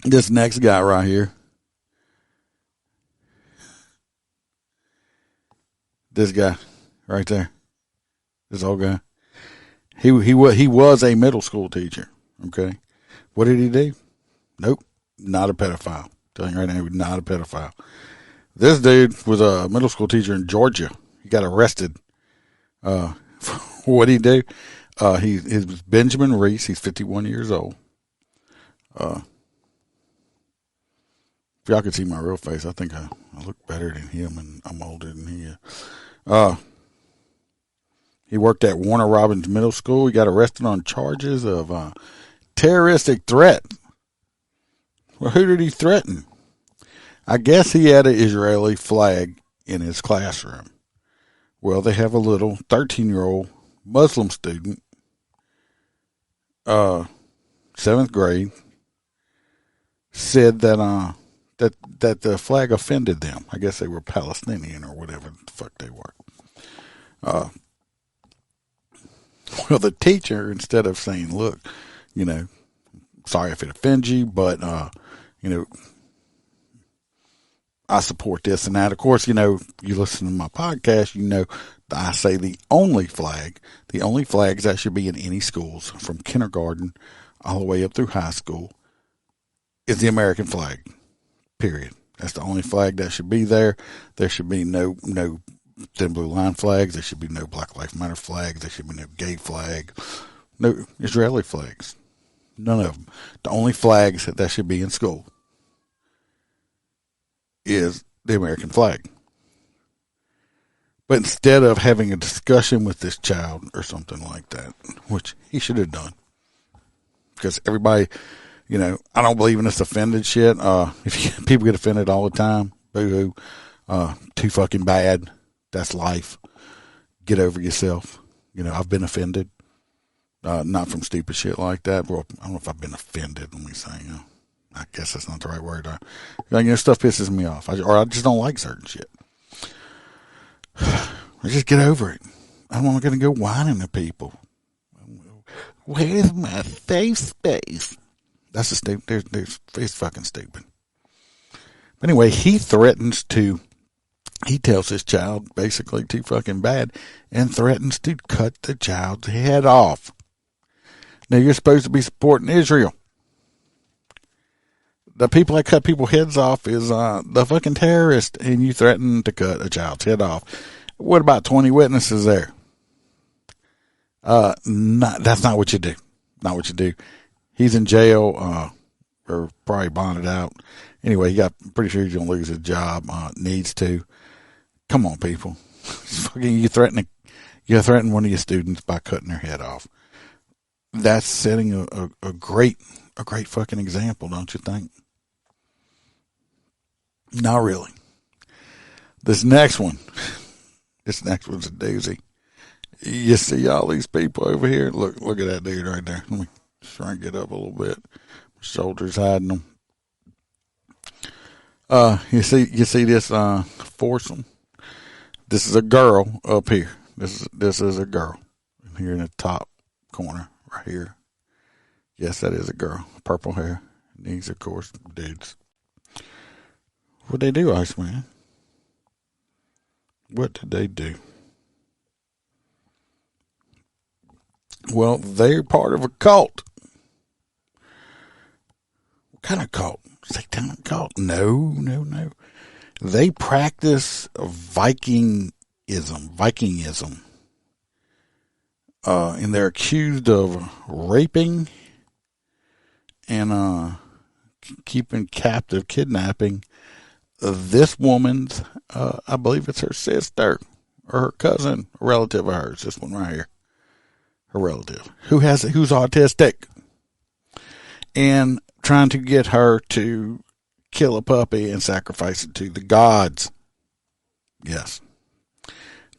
This next guy right here. This guy right there. This old guy. He was a middle school teacher. Okay. What did he do? Nope. Not a pedophile. Telling you right now, he was not a pedophile. This dude was a middle school teacher in Georgia. He got arrested. For what did he do? It was Benjamin Reese. He's 51 years old. If y'all could see my real face, I think I look better than him, and I'm older than he is. He worked at Warner Robins Middle School. He got arrested on charges of terroristic threat. Well, who did he threaten? I guess he had an Israeli flag in his classroom. Well, they have a little 13-year-old Muslim student, 7th grade, said that that the flag offended them. I guess they were Palestinian or whatever the fuck they were. Well, the teacher, instead of saying, look, sorry if it offends you, but, I support this and that. Of course, you listen to my podcast, I say the only flags that should be in any schools from kindergarten all the way up through high school is the American flag. Period. That's the only flag that should be there. There should be no thin blue line flags. There should be no Black Lives Matter flags. There should be no gay flag. No Israeli flags. None of them. The only flags that should be in school is the American flag. But instead of having a discussion with this child or something like that, which he should have done, because everybody, I don't believe in this offended shit. People get offended all the time. Boo-hoo. Too fucking bad. That's life. Get over yourself. I've been offended. Not from stupid shit like that. Well, I don't know if I've been offended. Let me say, I guess that's not the right word. Stuff pisses me off. I just don't like certain shit. I just get over it. I'm not going to go whining to people. Where's my safe space? That's a stupid. It's fucking stupid. But anyway, he tells his child basically too fucking bad and threatens to cut the child's head off. Now, you're supposed to be supporting Israel. The people that cut people's heads off is the fucking terrorist, and you threaten to cut a child's head off. What about 20 witnesses there? That's not what you do. Not what you do. He's in jail, or probably bonded out. Anyway, pretty sure he's going to lose his job. Needs to. Come on, people. You threaten one of your students by cutting their head off. That's setting a great fucking example, don't you think? Not really. This next one's a doozy. You see all these people over here? Look at that dude right there. Let me shrink it up a little bit. My shoulders hiding them. You see this foursome? This is a girl up here. This is a girl here in the top corner right here. Yes, that is a girl. Purple hair. These, of course, dudes. What'd they do, Iceman? What did they do? Well, they're part of a cult. What kind of cult? Satanic cult? No. They practice Vikingism. And they're accused of raping and keeping captive, kidnapping this woman's, I believe it's her sister or her cousin, a relative of hers. This one right here, her relative who's autistic, and trying to get her to kill a puppy and sacrifice it to the gods. Yes,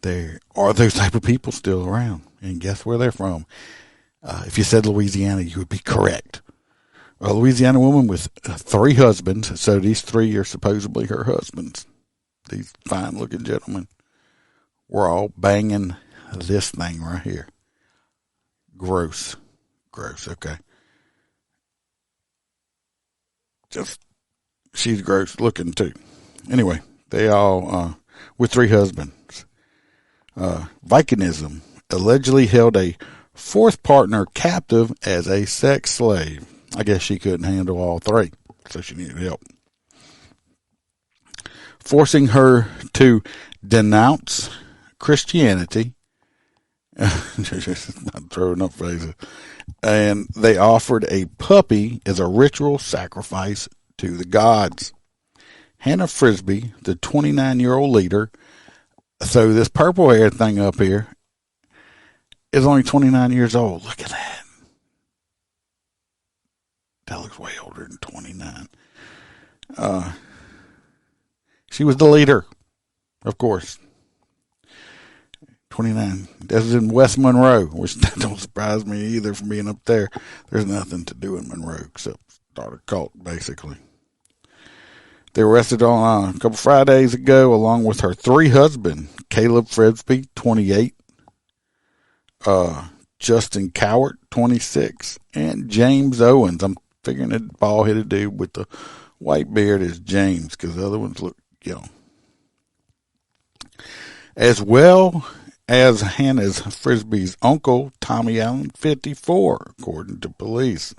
there are those type of people still around, and guess where they're from? If you said Louisiana, you would be correct. A Louisiana woman with 3 husbands, so these 3 are supposedly her husbands. These fine-looking gentlemen were all banging this thing right here. Gross, okay. She's gross looking too. Anyway, they all, with 3 husbands. Vikingsim allegedly held a 4th partner captive as a sex slave. I guess she couldn't handle all 3, so she needed help. Forcing her to denounce Christianity. Just not throwing up phrases. And they offered a puppy as a ritual sacrifice to the gods. Hannah Frisbee, the 29-year-old leader. So this purple hair thing up here is only 29 years old. Look at that. That looks way older than 29. She was the leader, of course. 29. This is in West Monroe, which that don't surprise me either from being up there. There's nothing to do in Monroe except start a cult, basically. They were arrested on a couple Fridays ago along with her 3 husbands, Caleb Frisbee, 28, Justin Cowart, 26, and James Owens. I'm figuring that bald-headed dude with the white beard is James, because the other ones look young. As well as Hannah's Frisbee's uncle, Tommy Allen, 54, according to police.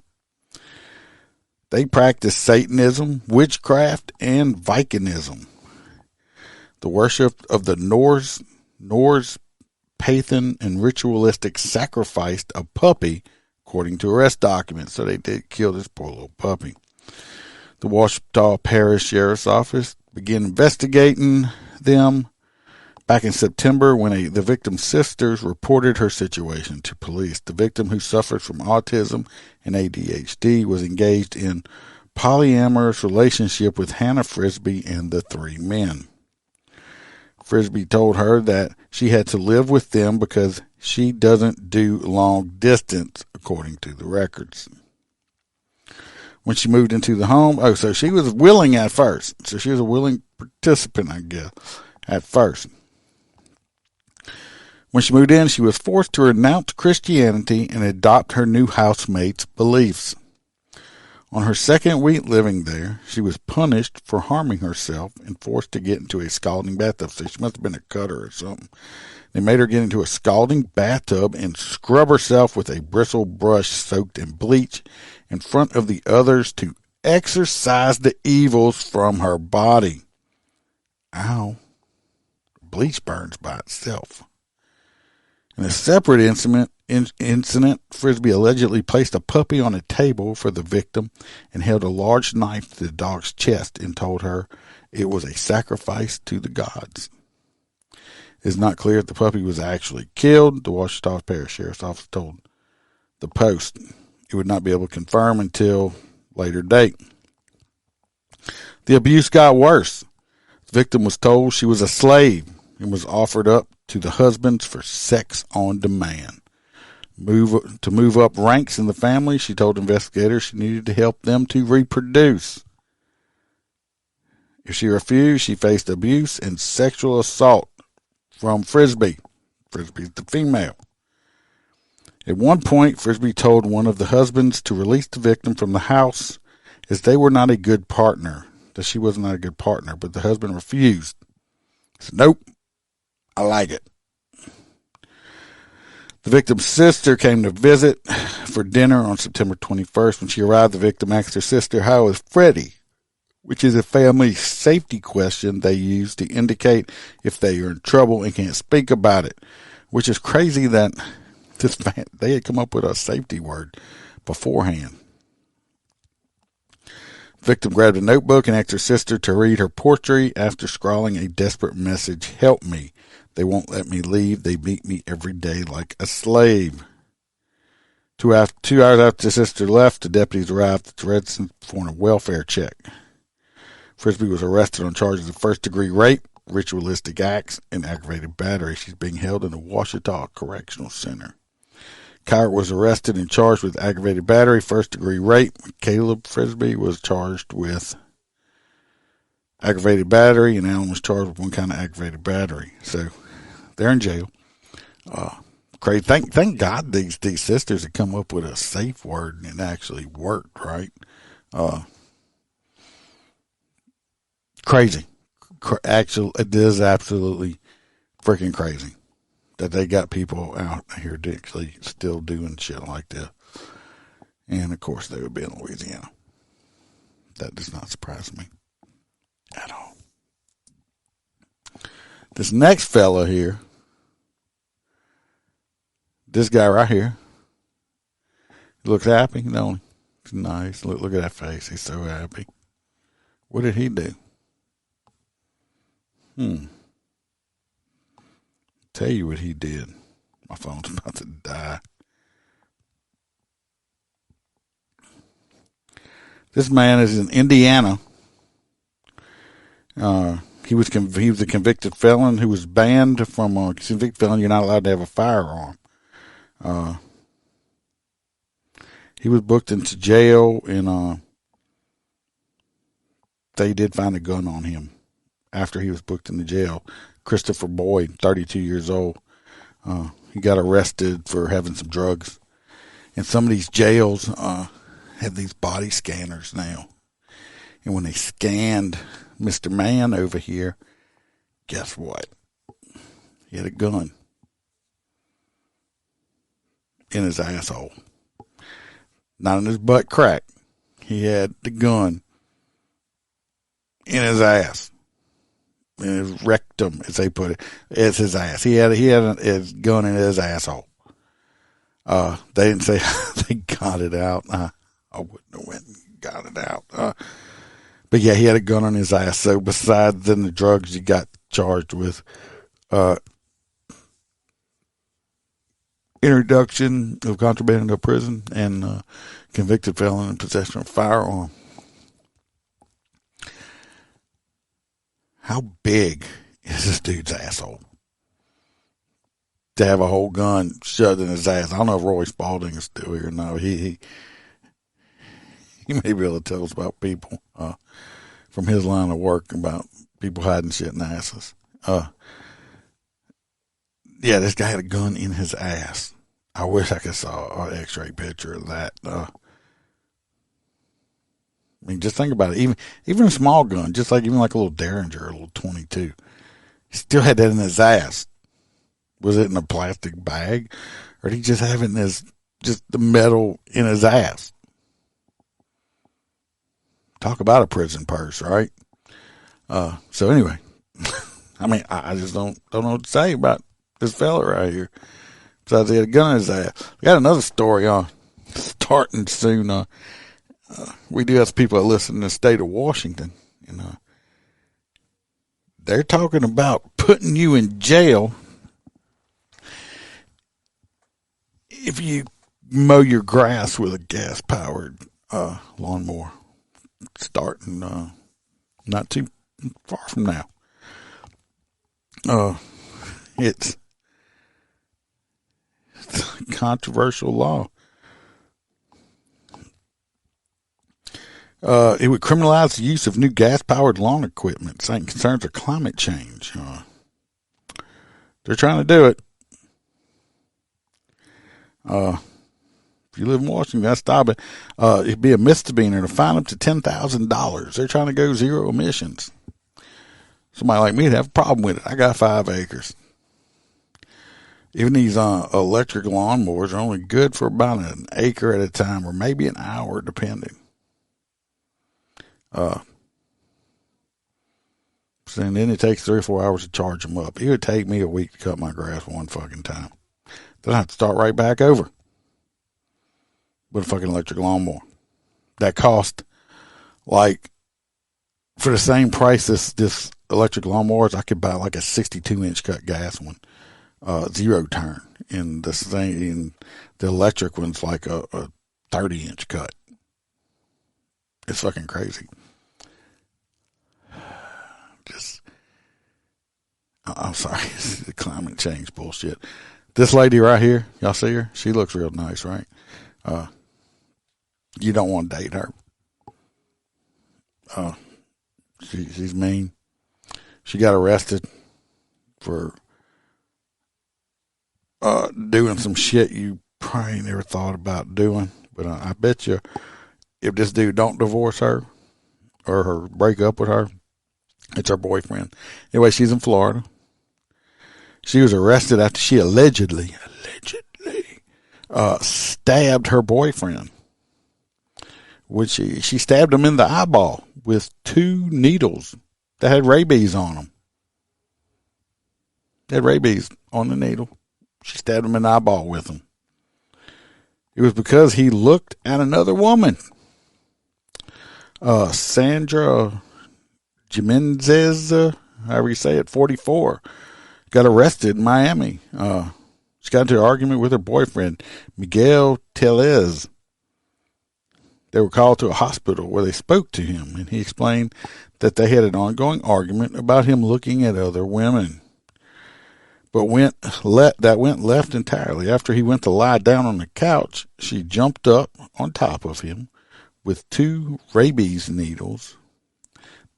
They practice Satanism, witchcraft, and Vikingsim. The worship of the Norse, Pathan, and ritualistic sacrificed a puppy, according to arrest documents. So they did kill this poor little puppy. The Ouachita Parish Sheriff's Office began investigating them back in September when the victim's sisters reported her situation to police. The victim, who suffered from autism and ADHD, was engaged in polyamorous relationship with Hannah Frisbee and the 3 men. Frisbee told her that she had to live with them because she doesn't do long distance, according to the records. When she moved into the home, so she was willing at first. So she was a willing participant, I guess, at first. When she moved in, she was forced to renounce Christianity and adopt her new housemate's beliefs. On her 2nd week living there, she was punished for harming herself and forced to get into a scalding bathtub. So she must have been a cutter or something. They made her get into a scalding bathtub and scrub herself with a bristle brush soaked in bleach in front of the others to exorcise the evils from her body. Ow. Bleach burns by itself. In a separate incident, Frisbee allegedly placed a puppy on a table for the victim and held a large knife to the dog's chest and told her it was a sacrifice to the gods. It is not clear if the puppy was actually killed. The Ouachita Parish Sheriff's Office told the Post it would not be able to confirm until later date. The abuse got worse. The Victim was told she was a slave and was offered up to the husbands for sex on demand. To move up ranks in the family, she told investigators she needed to help them to reproduce. If she refused, she faced abuse and sexual assault from Frisbee. Frisbee's the female. At one point, Frisbee told one of the husbands to release the victim from the house as they were not a good partner, that she was not a good partner, but the husband refused. He said, nope, I like it. The victim's sister came to visit for dinner on September 21st. When she arrived, the victim asked her sister, how is Freddie? Which is a family safety question they use to indicate if they are in trouble and can't speak about it, which is crazy that they had come up with a safety word beforehand. The victim grabbed a notebook and asked her sister to read her poetry after scrawling a desperate message, help me. They won't let me leave. They beat me every day like a slave. 2 hours after the sister left, the deputies arrived at the residence for a welfare check. Frisbee was arrested on charges of first-degree rape, ritualistic acts, and aggravated battery. She's being held in the Ouachita Correctional Center. Kyle was arrested and charged with aggravated battery, first-degree rape. Caleb Frisbee was charged with aggravated battery, and Alan was charged with one kind of aggravated battery. So they're in jail. Crazy. Thank God these sisters had come up with a safe word and it actually worked, right? Crazy. It is absolutely freaking crazy that they got people out here actually still doing shit like this. And of course they would be in Louisiana. That does not surprise me at all. This next fella here, this guy right here, he looks happy, don't he? He's nice. Look at that face. He's so happy. What did he do? Tell you what he did. My phone's about to die. This man is in Indiana. He was a convicted felon who was banned from a convicted felon. You're not allowed to have a firearm. He was booked into jail, and they did find a gun on him after he was booked into jail. Christopher Boyd, 32 years old. He got arrested for having some drugs. And some of these jails have these body scanners now. And when they scanned Mr. Man over here, guess what? He had a gun in his asshole. Not in his butt crack. He had the gun in his ass. In his rectum, as they put it. It's his ass. He had his gun in his asshole. They didn't say they got it out. I wouldn't have went and got it out. But yeah, he had a gun on his ass. So besides then the drugs, he got charged with introduction of contraband into prison and convicted felon in possession of a firearm. How big is this dude's asshole to have a whole gun shoved in his ass? I don't know if Roy Spalding is still here. No, he may be able to tell us about people from his line of work about people hiding shit in asses. Yeah, this guy had a gun in his ass. I wish I could saw an X-ray picture of that. I mean, just think about it. Even a small gun, just like even like a little Derringer, a little 22, he still had that in his ass. Was it in a plastic bag, or did he just have it in just the metal in his ass? Talk about a prison purse, right? So anyway, I mean, I just don't know what to say about this fella right here. Besides, he had a gun in his ass. We got another story starting soon. We do have people that listen in the state of Washington, and they're talking about putting you in jail if you mow your grass with a gas-powered lawnmower, starting not too far from now. It's a controversial law. It would criminalize the use of new gas-powered lawn equipment, citing concerns of climate change. They're trying to do it. If you live in Washington, that's stop it. It'd be a misdemeanor to fine up to $10,000. They're trying to go zero emissions. Somebody like me would have a problem with it. I got 5 acres. Even these electric lawnmowers are only good for about an acre at a time, or maybe an hour, depending. And then it takes 3 or 4 hours to charge them up. It would take me a week to cut my grass one fucking time. Then I have to start right back over with a fucking electric lawnmower. That cost, like, for the same price this electric lawnmowers, I could buy like a 62-inch cut gas one, 0 turn. And the electric one's like a 30-inch cut. It's fucking crazy. I'm sorry, the climate change bullshit. This lady right here, y'all see her? She looks real nice, right? You don't want to date her. She's mean. She got arrested for doing some shit you probably never thought about doing. But I bet you, if this dude don't divorce her or break up with her, it's her boyfriend. Anyway, she's in Florida. She was arrested after she allegedly stabbed her boyfriend. Which she stabbed him in the eyeball with 2 needles that had rabies on them. They had rabies on the needle. She stabbed him in the eyeball with them. It was because he looked at another woman. Sandra Jimenez, however you say it, 44, got arrested in Miami. She got into an argument with her boyfriend, Miguel Tellez. They were called to a hospital where they spoke to him, and he explained that they had an ongoing argument about him looking at other women. But that went left entirely. After he went to lie down on the couch, she jumped up on top of him with 2 rabies needles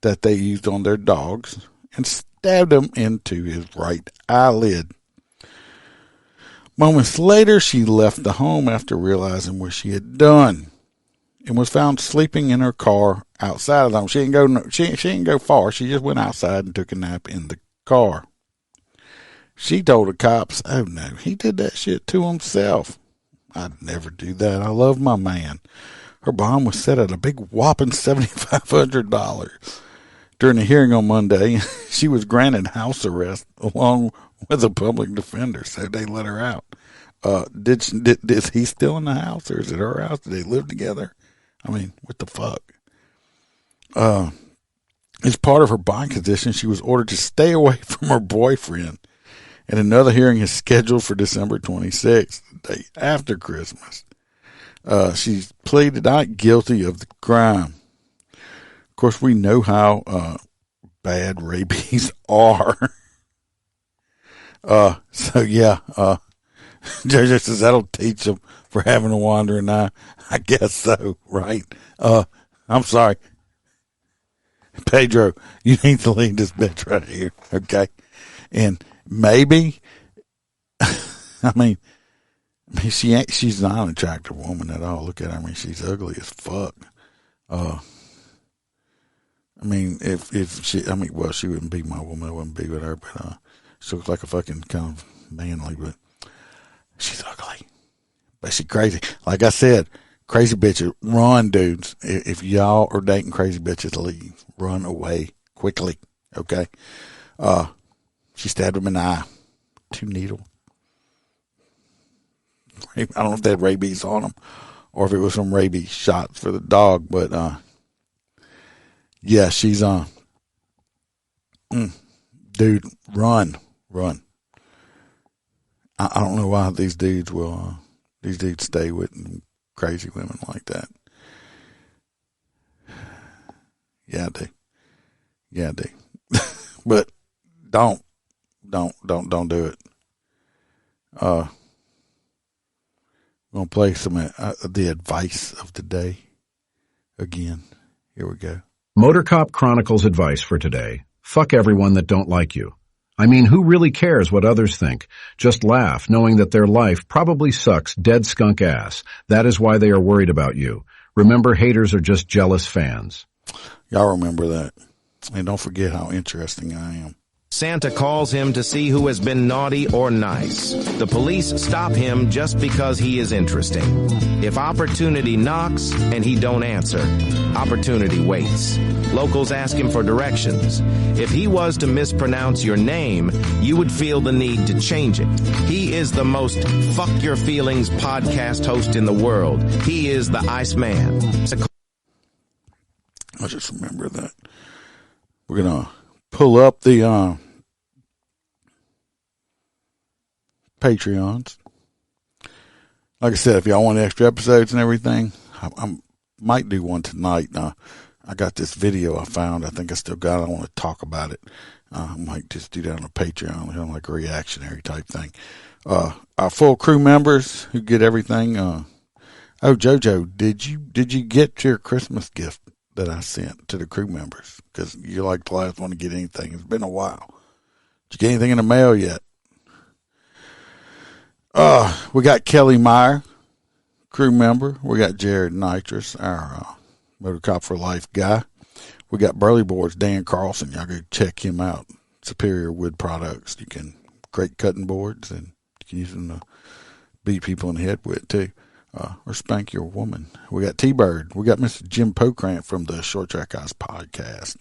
that they used on their dogs and stabbed him into his right eyelid. Moments later, she left the home after realizing what she had done and was found sleeping in her car outside of the home. She didn't go far. She just went outside and took a nap in the car. She told the cops, "Oh no, he did that shit to himself. I'd never do that. I love my man." Her bond was set at a big whopping $7,500. During the hearing on Monday, she was granted house arrest along with a public defender, so they let her out. Is he still in the house, or is it her house? Do they live together? I mean, what the fuck? As part of her bond condition, she was ordered to stay away from her boyfriend. And another hearing is scheduled for December 26th, the day after Christmas. She's pleaded not guilty of the crime. Of course, we know how bad rabies are. So yeah, JJ says that'll teach them for having a wandering eye. I guess so, right? I'm sorry. Pedro, you need to leave this bitch right here, okay? And maybe, I mean, she's not an attractive woman at all. Look at her. I mean, she's ugly as fuck. I mean, well, she wouldn't be my woman. I wouldn't be with her, but she looks like a fucking kind of manly, but she's ugly. But she's crazy. Like I said, crazy bitches, run, dudes. If y'all are dating crazy bitches, leave. Run away quickly, okay? She stabbed him in the eye. 2 needles. I don't know if they had rabies on them or if it was some rabies shots for the dog, but yeah, she's dude, run. I don't know why these dudes stay with crazy women like that. Yeah, I do. But don't Don't do it. I'm going to play some the advice of the day again. Here we go. MOTORCOP Chronicles advice for today. Fuck everyone that don't like you. I mean, who really cares what others think? Just laugh, knowing that their life probably sucks dead skunk ass. That is why they are worried about you. Remember, haters are just jealous fans. Y'all remember that. And don't forget how interesting I am. Santa calls him to see who has been naughty or nice. The police stop him just because he is interesting. If opportunity knocks and he don't answer, opportunity waits. Locals ask him for directions. If he was to mispronounce your name, you would feel the need to change it. He is the most fuck your feelings podcast host in the world. He is the Iceman. I just remember that. We're going to pull up the Patreons. Like I said, if y'all want extra episodes and everything, I might do one tonight. I got this video I found. I think I still got it. I want to talk about it. I might just do that on a Patreon, like a reactionary type thing. Our full crew members who get everything. JoJo, did you get your Christmas gift that I sent to the crew members? Because you're like the last one to get anything. It's been a while. Did you get anything in the mail yet? We got Kelly Meyer, crew member. We got Jared Nitrous, our MotorCop for Life guy. We got Burley Boards, Dan Carlson. Y'all go check him out. Superior Wood Products. You can great cutting boards, and you can use them to beat people in the head with too. Or spank your woman. We got T-Bird. We got Mr. Jim Pokrant from the Short Track Guys podcast.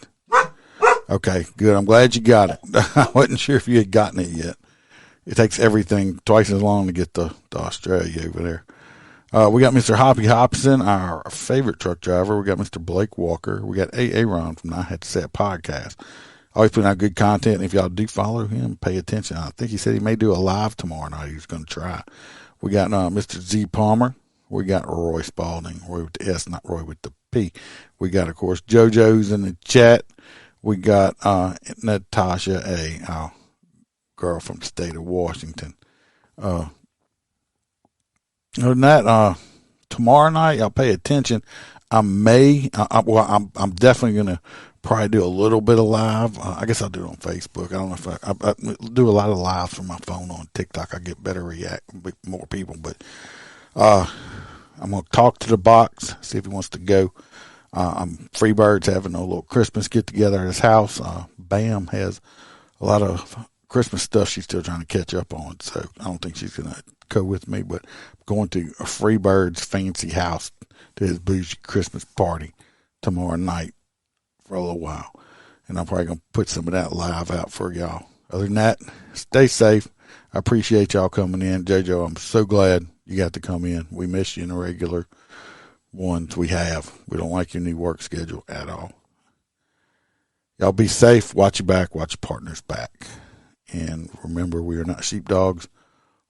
Okay, good. I'm glad you got it. I wasn't sure if you had gotten it yet. It takes everything twice as long to get to Australia over there. We got Mr. Hoppy Hobson, our favorite truck driver. We got Mr. Blake Walker. We got Aaron from I Had to Say It podcast. Always putting out good content. And if y'all do follow him, pay attention. I think he said he may do a live tomorrow night. He's going to try. We got Mr. Z Palmer. We got Roy Spalding. Roy with the S, not Roy with the P. We got, of course, JoJo's in the chat. We got Natasha A., our girl from the state of Washington. Other than that, tomorrow night, y'all pay attention. I'm definitely going to probably do a little bit of live. I guess I'll do it on Facebook. I don't know if I do a lot of lives from my phone on TikTok. I get better more people, but I'm going to talk to the box, see if he wants to go. Freebird's having a little Christmas get together at his house. Bam has a lot of Christmas stuff she's still trying to catch up on, so I don't think she's going to go with me, but I'm going to a Freebird's fancy house to his bougie Christmas party tomorrow night for a little while, and I'm probably going to put some of that live out for y'all. Other than that, stay safe. I appreciate y'all coming in. JoJo, I'm so glad you got to come in. We miss you in the regular ones we have. We don't like your new work schedule at all. Y'all be safe. Watch your back. Watch your partner's back. And remember, we are not sheepdogs.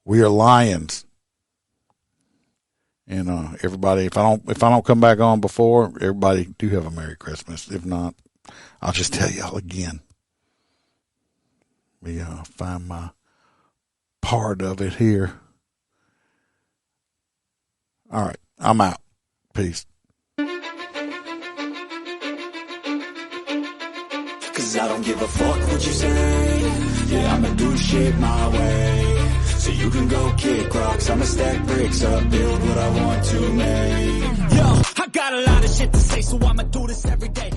We are lions. And everybody, if I don't come back on before, everybody do have a Merry Christmas. If not, I'll just tell y'all again. We find my part of it here. All right, I'm out. Peace. 'Cause I don't give a fuck what you say. Yeah, I'ma do shit my way. So you can go kick rocks, I'ma stack bricks up, build what I want to make. Yo, I got a lot of shit to say, so I'ma do this every day.